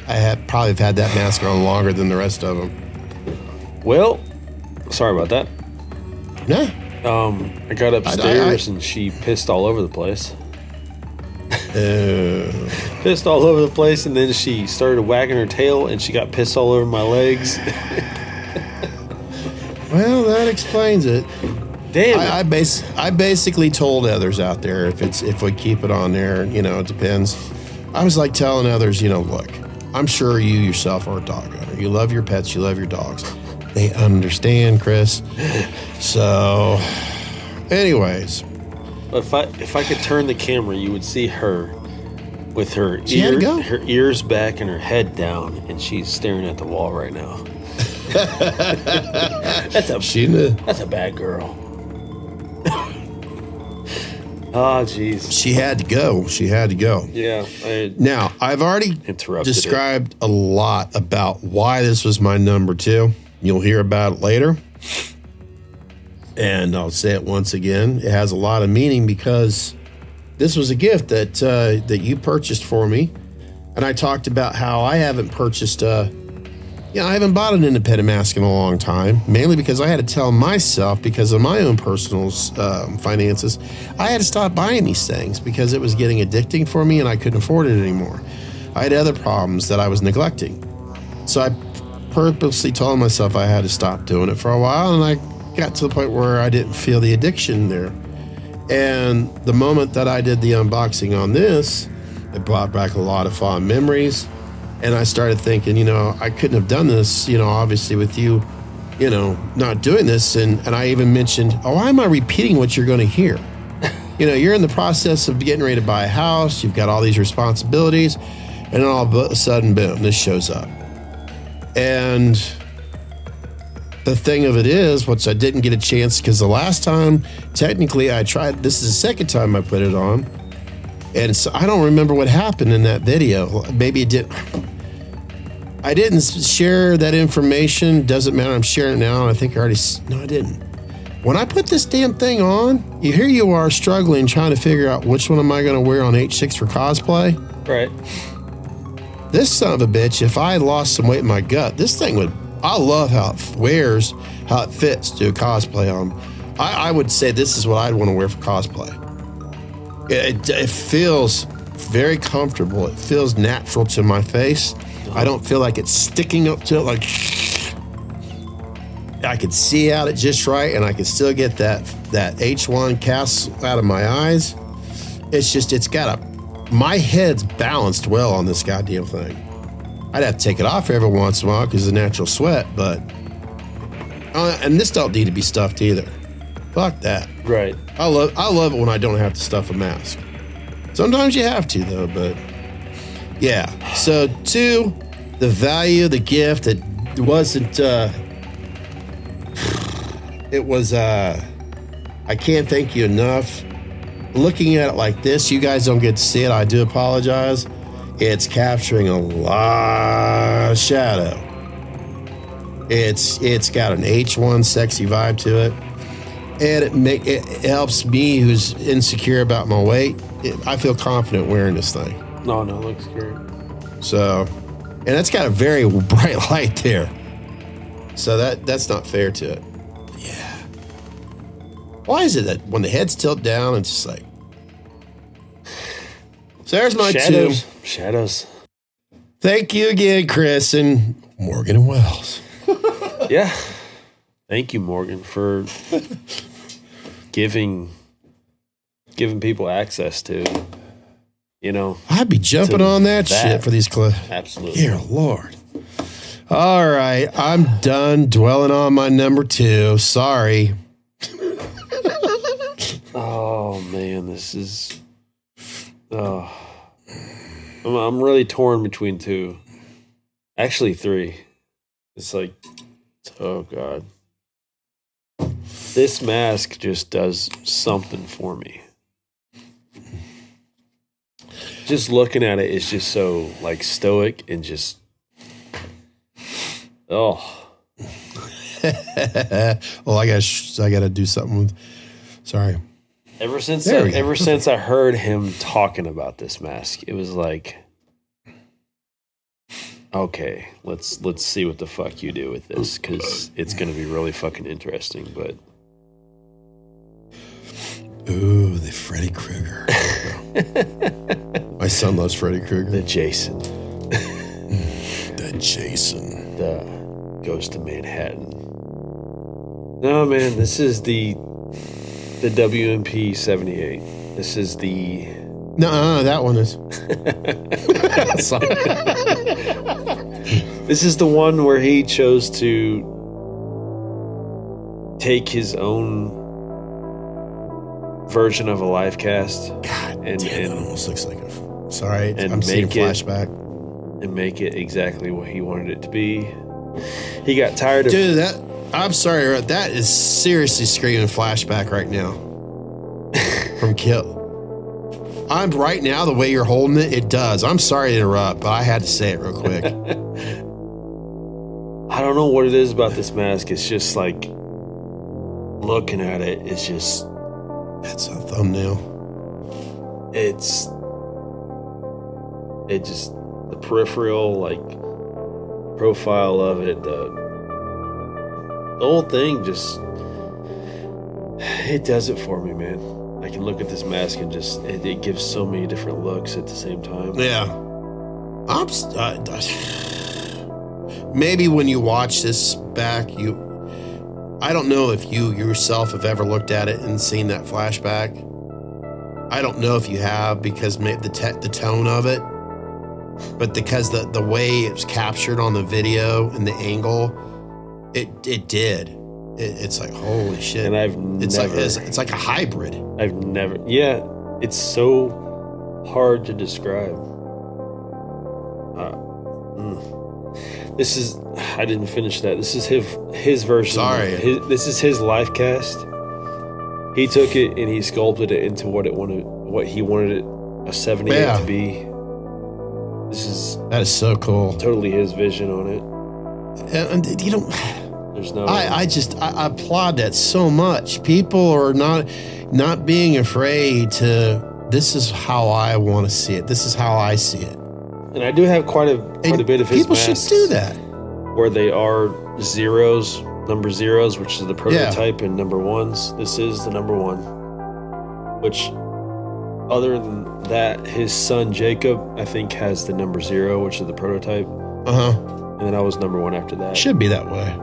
I had probably had that mask on longer than the rest of them. Well, sorry about that. Nah. I got upstairs and she pissed all over the place. Pissed all over the place, and then she started wagging her tail, and she got pissed all over my legs. Well, that explains it. Damn. I basically told others out there, if we keep it on there, it depends. I was like telling others, look, I'm sure you yourself are a dog owner. You love your pets, you love your dogs. They understand, Chris. So, anyways. If I could turn the camera, you would see her with her ears back and her head down, and she's staring at the wall right now. That's a bad girl. Oh, jeez. She had to go. Yeah. Now, I've already described a lot about why this was my number 2. You'll hear about it later. And I'll say it once again. It has a lot of meaning because this was a gift that you purchased for me. And I talked about how I haven't purchased I haven't bought an independent mask in a long time, mainly because I had to tell myself, because of my own personal finances, I had to stop buying these things because it was getting addicting for me and I couldn't afford it anymore. I had other problems that I was neglecting. So I purposely told myself I had to stop doing it for a while, and I got to the point where I didn't feel the addiction there. And the moment that I did the unboxing on this, it brought back a lot of fond memories. And I started thinking, I couldn't have done this, obviously with you, not doing this. And I even mentioned, why am I repeating what you're going to hear? You're in the process of getting ready to buy a house. You've got all these responsibilities. And then all of a sudden, boom, this shows up. And the thing of it is, which I didn't get a chance, because the last time, technically, I tried, this is the second time I put it on. And so I don't remember what happened in that video. Maybe it did. I didn't share that information. Doesn't matter. I'm sharing it now. And I think I didn't. When I put this damn thing on, here you are struggling, trying to figure out which one am I going to wear on H6 for cosplay. Right. This son of a bitch, if I had lost some weight in my gut, this thing would, I love how it wears, how it fits to a cosplay on. I would say this is what I'd want to wear for cosplay. It feels very comfortable. It feels natural to my face. I don't feel like it's sticking up to it. Like I could see out it just right, and I can still get that H1 cast out of my eyes. It's got my head's balanced well on this goddamn thing. I'd have to take it off every once in a while because of the natural sweat, but and this don't need to be stuffed either. Fuck that. Right. I love it when I don't have to stuff a mask. Sometimes you have to, though, but yeah. So 2, the value, the gift, it wasn't it was, I can't thank you enough. Looking at it like this, you guys don't get to see it. I do apologize. It's capturing a lot of shadow. It's got an H1 sexy vibe to it. And it helps me, who's insecure about my weight. I feel confident wearing this thing. No, it looks great. So, and it's got a very bright light there. So that's not fair to it. Yeah. Why is it that when the head's tilted down, it's just like... So there's my Shadows. two. Shadows. Thank you again, Chris and Morgan and Wells. Yeah. Thank you, Morgan, for giving people access to, I'd be jumping on that shit for these clips. Absolutely. Dear Lord. All right, I'm done dwelling on my number 2. Sorry. Oh man, this is. Oh, I'm really torn between 2. Actually, 3. It's like, oh god, this mask just does something for me. Just looking at it is just so like stoic and just. Oh. Well, I gotta do something with. Sorry. Ever since I heard him talking about this mask, it was like, okay, let's see what the fuck you do with this, because it's gonna be really fucking interesting. But ooh, the Freddy Krueger. My son loves Freddy Krueger. the Jason, The Jason. the Ghost of Manhattan. No man, this is the WMP 78. This is the No, that one is. This is the one where he chose to take his own version of a live cast. God and damn, that almost looks like a. Sorry, and I'm seeing make it- flashback. and make it exactly what he wanted it to be. He got tired of Dude, I'm sorry, that is seriously screaming flashback right now. From Kill. I'm right now, the way you're holding it, it does. I'm sorry to interrupt, but I had to say it real quick. I don't know what it is about this mask. It's just like looking at it, it's just That's a thumbnail. the peripheral like profile of it, the whole thing just it does it for me, man. I can look at this mask and just it gives so many different looks at the same time. Yeah. Maybe when you watch this back, I don't know if you yourself have ever looked at it and seen that flashback. I don't know if you have, because maybe the tone of it, but because the way it was captured on the video and the angle, it did. It's like, holy shit. And it's like a hybrid. It's so hard to describe. This is, I didn't finish that. This is his version. Sorry. This is his live cast. He took it and he sculpted it into what he wanted it, a 78 to be. That is so cool. Totally his vision on it. And you don't. There's no. I applaud that so much. People are not being afraid to. This is how I want to see it. This is how I see it. And I do have quite a bit of his people masks should do that. where they are zeros, number zeros, which is the prototype, and number ones. This is the number one. Which, other than that, his son Jacob, I think, has the number 0, which is the prototype. And then I was number 1 after that. Should be that way.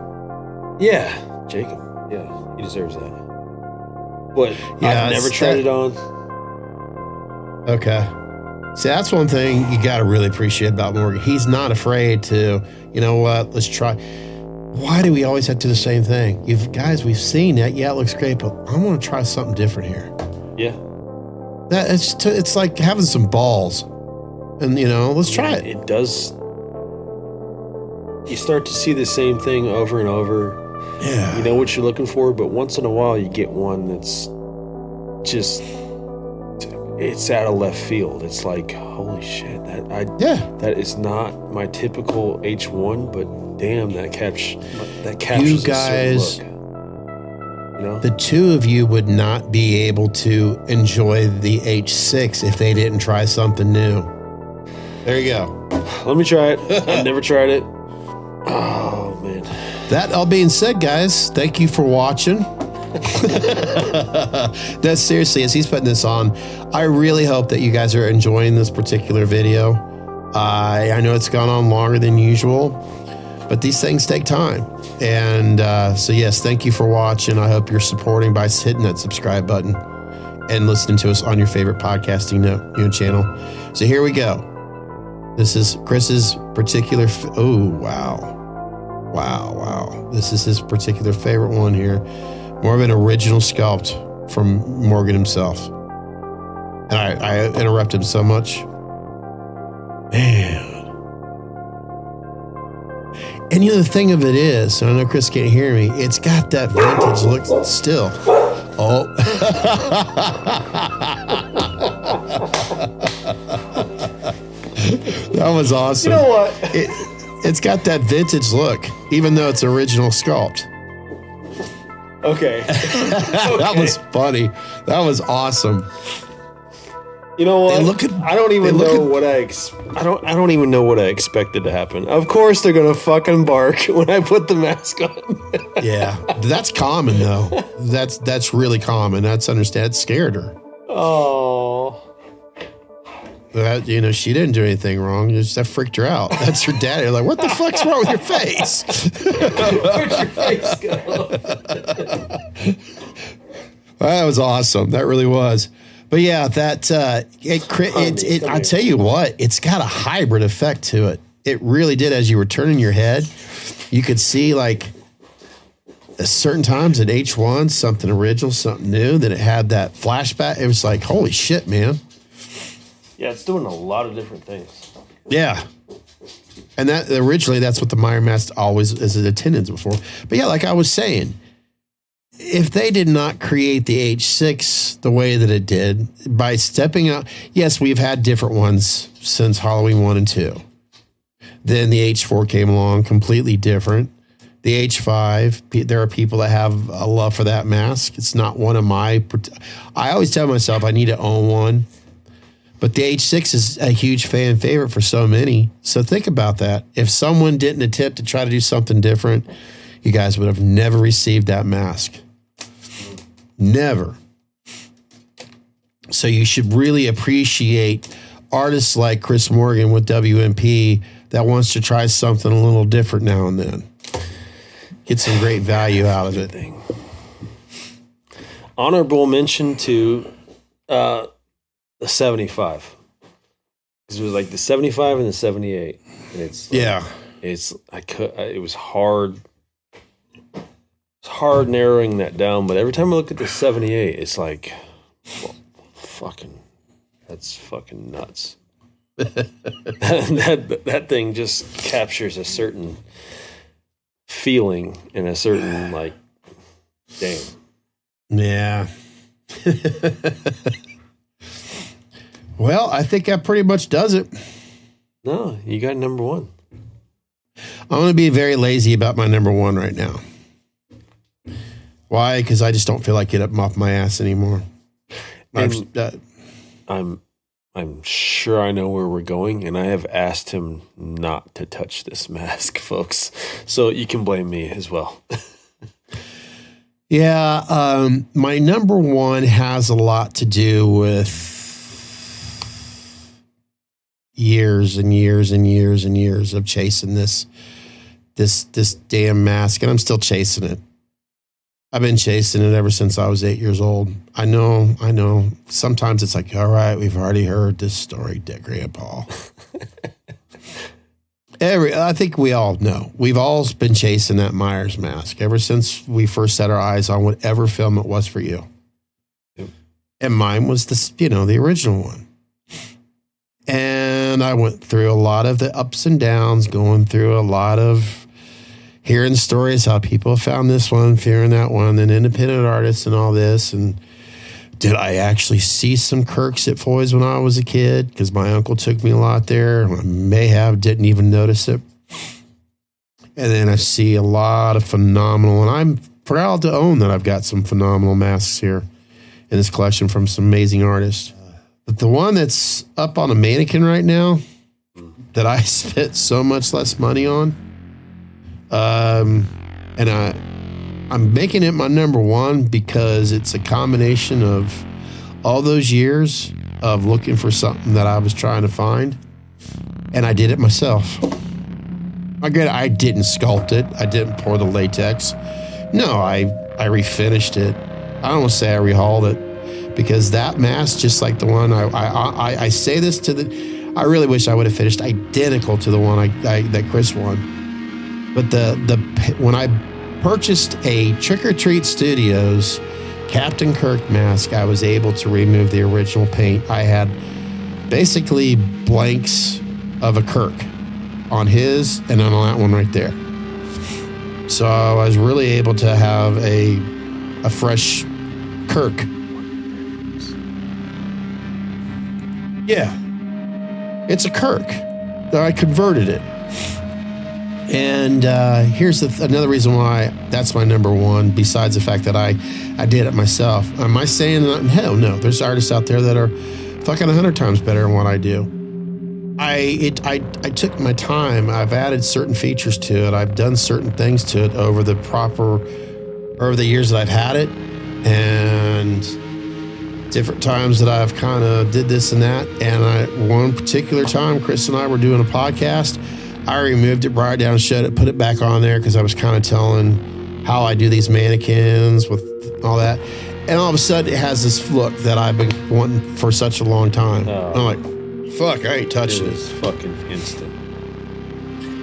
Yeah, Jacob. Yeah, he deserves that. But Yeah, I've never it's tried that- it on. Okay. See, that's one thing you got to really appreciate about Morgan. He's not afraid to, you know what, let's try. Why do we always have to do the same thing? We've seen that. Yeah, it looks great, but I want to try something different here. Yeah. It's like having some balls. And, let's try it. It does. You start to see the same thing over and over. Yeah. You know what you're looking for, but once in a while you get one that's just, it's out of left field. It's like, holy shit, that is not my typical H1, but damn, that captures You a guys, certain look. You know? the two of you would not be able to enjoy the H6 if they didn't try something new. There you go. Let me try it. I've never tried it. Oh, man. That all being said, guys, thank you for watching. That's seriously, as he's putting this on, I really hope that you guys are enjoying this particular video. I know it's gone on longer than usual, but these things take time. And so, yes, thank you for watching. I hope you're supporting by hitting that subscribe button and listening to us on your favorite podcasting channel. So here we go. This is Chris's particular. Oh, wow. Wow. This is his particular favorite one here. More of an original sculpt from Morgan himself. And I interrupt him so much. Man. And the thing of it is, I know Chris can't hear me, it's got that vintage look still. Oh. That was awesome. You know what? It's got that vintage look, even though it's original sculpt. Okay. That was funny. That was awesome. You know what? I don't even know what I expected to happen. Of course they're gonna fucking bark when I put the mask on. Yeah, that's common though. That's really common. That's understand. It scared her. Oh. That she didn't do anything wrong. That freaked her out. That's her dad. You're like, what the fuck's wrong with your face? Where'd your face go? That was awesome. That really was. But yeah, I tell you what, it's got a hybrid effect to it. It really did. As you were turning your head, you could see like at certain times at H1, something original, something new. Then it had that flashback. It was like, holy shit, man. Yeah, it's doing a lot of different things. Yeah. And that originally, that's what the Meyer mask always is in attendance before. But yeah, like I was saying, if they did not create the H6 the way that it did, by stepping out, yes, we've had different ones since Halloween 1 and 2. Then the H4 came along, completely different. The H5, there are people that have a love for that mask. It's not one of my, I always tell myself I need to own one. But the H6 is a huge fan favorite for so many. So think about that. If someone didn't attempt to try to do something different, you guys would have never received that mask. Never. So you should really appreciate artists like Chris Morgan with WMP that wants to try something a little different now and then. Get some great value out of it. Honorable mention to the 75. Because it was like the 75 and the 78. And it's it was hard. It's hard narrowing that down, but every time I look at the 78, it's like, well, that's fucking nuts. that thing just captures a certain feeling and a certain like, damn. Yeah. Well, I think that pretty much does it. No, you got number one. I'm going to be very lazy about my number one right now. Why? Because I just don't feel like getting up off my ass anymore. I'm sure I know where we're going, and I have asked him not to touch this mask, folks. So you can blame me as well. Yeah, my number one has a lot to do with years and years and years and years of chasing this damn mask, and I'm still chasing it. I've been chasing it ever since I was 8 years old. I know. Sometimes it's like, all right, we've already heard this story, Grandpa. I think we all know. We've all been chasing that Myers mask ever since we first set our eyes on whatever film it was for you. Yep. And mine was the original one. And I went through a lot of the ups and downs, going through a lot of hearing stories how people found this one, fearing that one, and independent artists and all this. And did I actually see some Kirks at Foy's when I was a kid? Because my uncle took me a lot there. I may have, didn't even notice it. And then I see a lot of phenomenal, and I'm proud to own that I've got some phenomenal masks here in this collection from some amazing artists. But the one that's up on a mannequin right now that I spent so much less money on, and I'm making it my number one because it's a combination of all those years of looking for something that I was trying to find, and I did it myself. Again, I didn't sculpt it. I didn't pour the latex. No, I refinished it. I don't want to say I rehauled it because that mask, just like the one I say this to the, I really wish I would have finished identical to the one that Chris won. But when I purchased a Trick or Treat Studios Captain Kirk mask, I was able to remove the original paint. I had basically blanks of a Kirk on his and on that one right there. So I was really able to have a fresh Kirk. Yeah, it's a Kirk. I converted it. And here's another reason why that's my number one, besides the fact that I did it myself. Am I saying that? Hell no. There's artists out there that are fucking 100 times better than what I do. I took my time. I've added certain features to it. I've done certain things to it over the years that I've had it, and different times that I've kind of did this and that. And one particular time, Chris and I were doing a podcast. I removed it, brought it down, showed it, put it back on there because I was kind of telling how I do these mannequins with all that. And all of a sudden, it has this look that I've been wanting for such a long time. I'm like, fuck, I ain't touching it. It was fucking instant.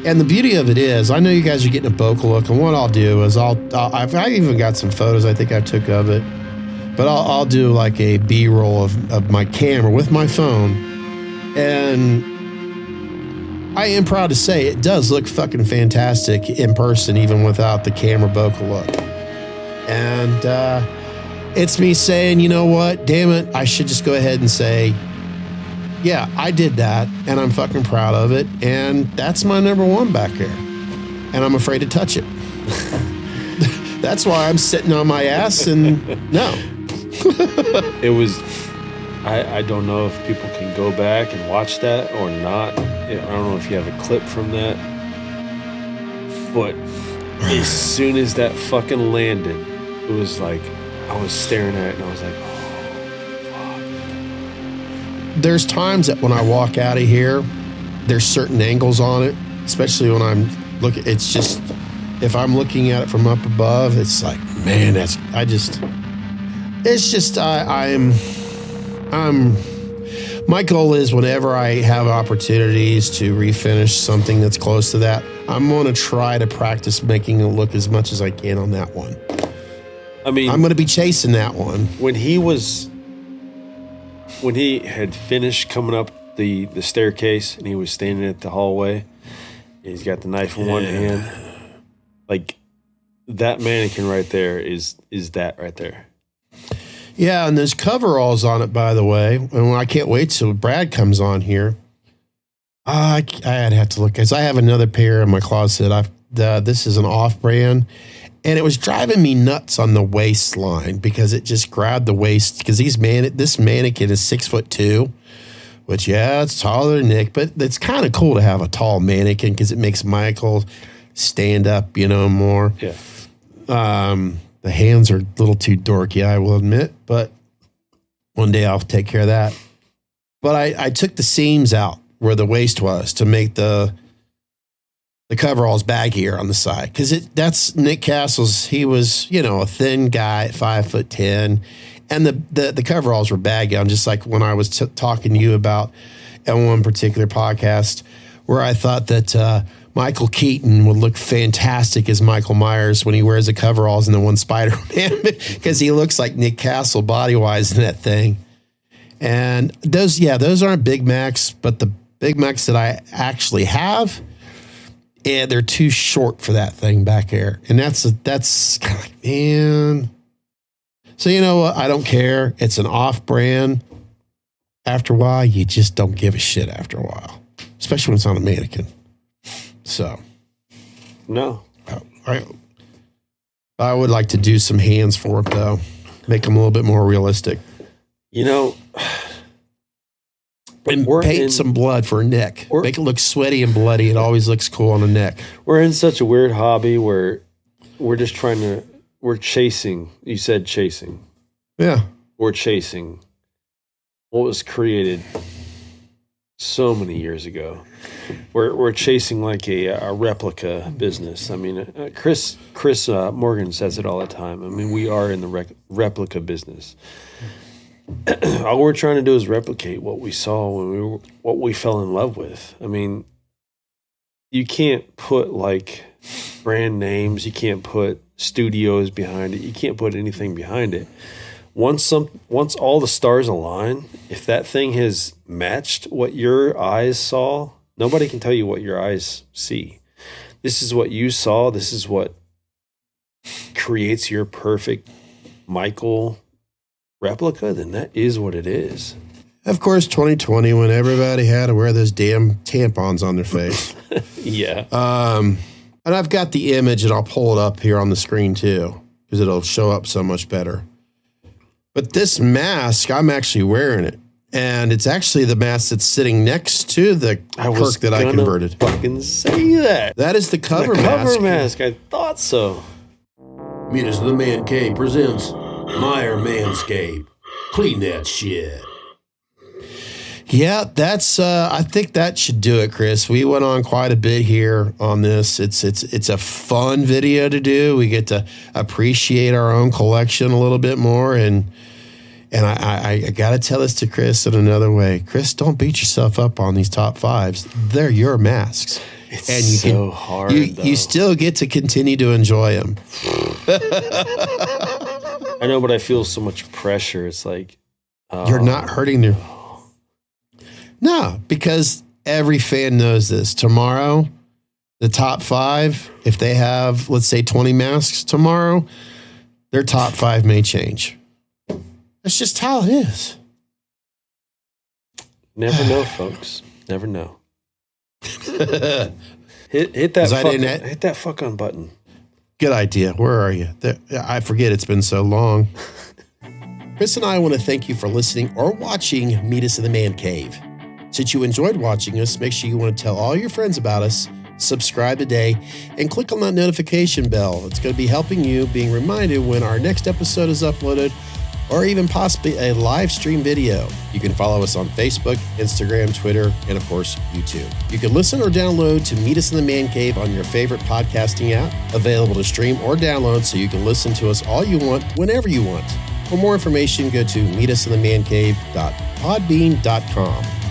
And the beauty of it is, I know you guys are getting a bokeh look, and what I'll do is I've even got some photos I think I took of it, but I'll do like a B-roll of my camera with my phone, and I am proud to say it does look fucking fantastic in person, even without the camera bokeh look. And it's me saying, you know what, damn it, I should just go ahead and say, yeah, I did that, and I'm fucking proud of it, and that's my number one back there, and I'm afraid to touch it. That's why I'm sitting on my ass, and no. It was, I don't know if people can go back and watch that or not. I don't know if you have a clip from that, but as soon as that fucking landed, it was like, I was staring at it, and I was like, There's times that when I walk out of here, there's certain angles on it, especially when I'm looking. It's just, if I'm looking at it from up above, it's like, man, my goal is whenever I have opportunities to refinish something that's close to that, I'm going to try to practice making it look as much as I can on that one. I mean, I'm going to be chasing that one. When he had finished coming up the staircase and he was standing at the hallway, and he's got the knife in one hand, like that mannequin right there is that right there. Yeah, and there's coveralls on it, by the way. And I can't wait till Brad comes on here. I'd have to look, because I have another pair in my closet. This is an off-brand, and it was driving me nuts on the waistline because it just grabbed the waist. Because this mannequin is 6'2", which, yeah, it's taller than Nick, but it's kind of cool to have a tall mannequin because it makes Michael stand up, more. Yeah. The hands are a little too dorky, I will admit, but one day I'll take care of that. But I took the seams out where the waist was to make the coveralls baggier on the side, because that's Nick Castle's. He was, a thin guy at 5'10", and the coveralls were baggy. I'm just like when I was talking to you about on one particular podcast where I thought that Michael Keaton would look fantastic as Michael Myers when he wears the coveralls in the one Spider-Man, because he looks like Nick Castle body-wise in that thing. And those aren't Big Macs, but the Big Macs that I actually have, and they're too short for that thing back there. And that's kind of like, man. So you know what? I don't care. It's an off-brand. After a while, you just don't give a shit after a while, especially when it's on a mannequin. So, No. I would like to do some hands for it, though. Make them a little bit more realistic. You know, And paint some blood for a neck. Make it look sweaty and bloody. It always looks cool on a neck. we're in such a weird hobby where we're just we're chasing. You said chasing. Yeah. We're chasing what was created so many years ago. We're chasing like a replica business. I mean, Chris Morgan says it all the time. I mean, we are in the replica business. All we're trying to do is replicate what we saw what we fell in love with. I mean, you can't put like brand names, you can't put studios behind it, you can't put anything behind it. Once all the stars align, if that thing has matched what your eyes saw, nobody can tell you what your eyes see. This is what you saw. This is what creates your perfect Michael replica. Then that is what it is. Of course, 2020, when everybody had to wear those damn tampons on their face. Yeah. And I've got the image, and I'll pull it up here on the screen too, because it'll show up so much better. But this mask, I'm actually wearing it. And it's actually the mask that's sitting next to the perk that I converted. Fucking say that. That is the cover mask. I thought so. Meet us in the Man Cave presents Meyer Manscaped. Clean that shit. Yeah, that's. I think that should do it, Chris. We went on quite a bit here on this. It's a fun video to do. We get to appreciate our own collection a little bit more, and I got to tell this to Chris in another way. Chris, don't beat yourself up on these top fives. They're your masks. It's and you so hard. You still get to continue to enjoy them. I know, but I feel so much pressure. It's like you're not hurting their. No, because every fan knows this. Tomorrow, the top five, if they have, let's say, 20 masks tomorrow, their top five may change. That's just how it is. Never know, folks. Never know. hit that fuck on button. Good idea. Where are you? I forget. It's been so long. Chris and I want to thank you for listening or watching Meet Us in the Man Cave. Since you enjoyed watching us, make sure you want to tell all your friends about us, subscribe today, and click on that notification bell. It's going to be helping you being reminded when our next episode is uploaded, or even possibly a live stream video. You can follow us on Facebook, Instagram, Twitter, and of course, YouTube. You can listen or download to Meet Us in the Man Cave on your favorite podcasting app, available to stream or download so you can listen to us all you want, whenever you want. For more information, go to meetusinthemancave.podbean.com.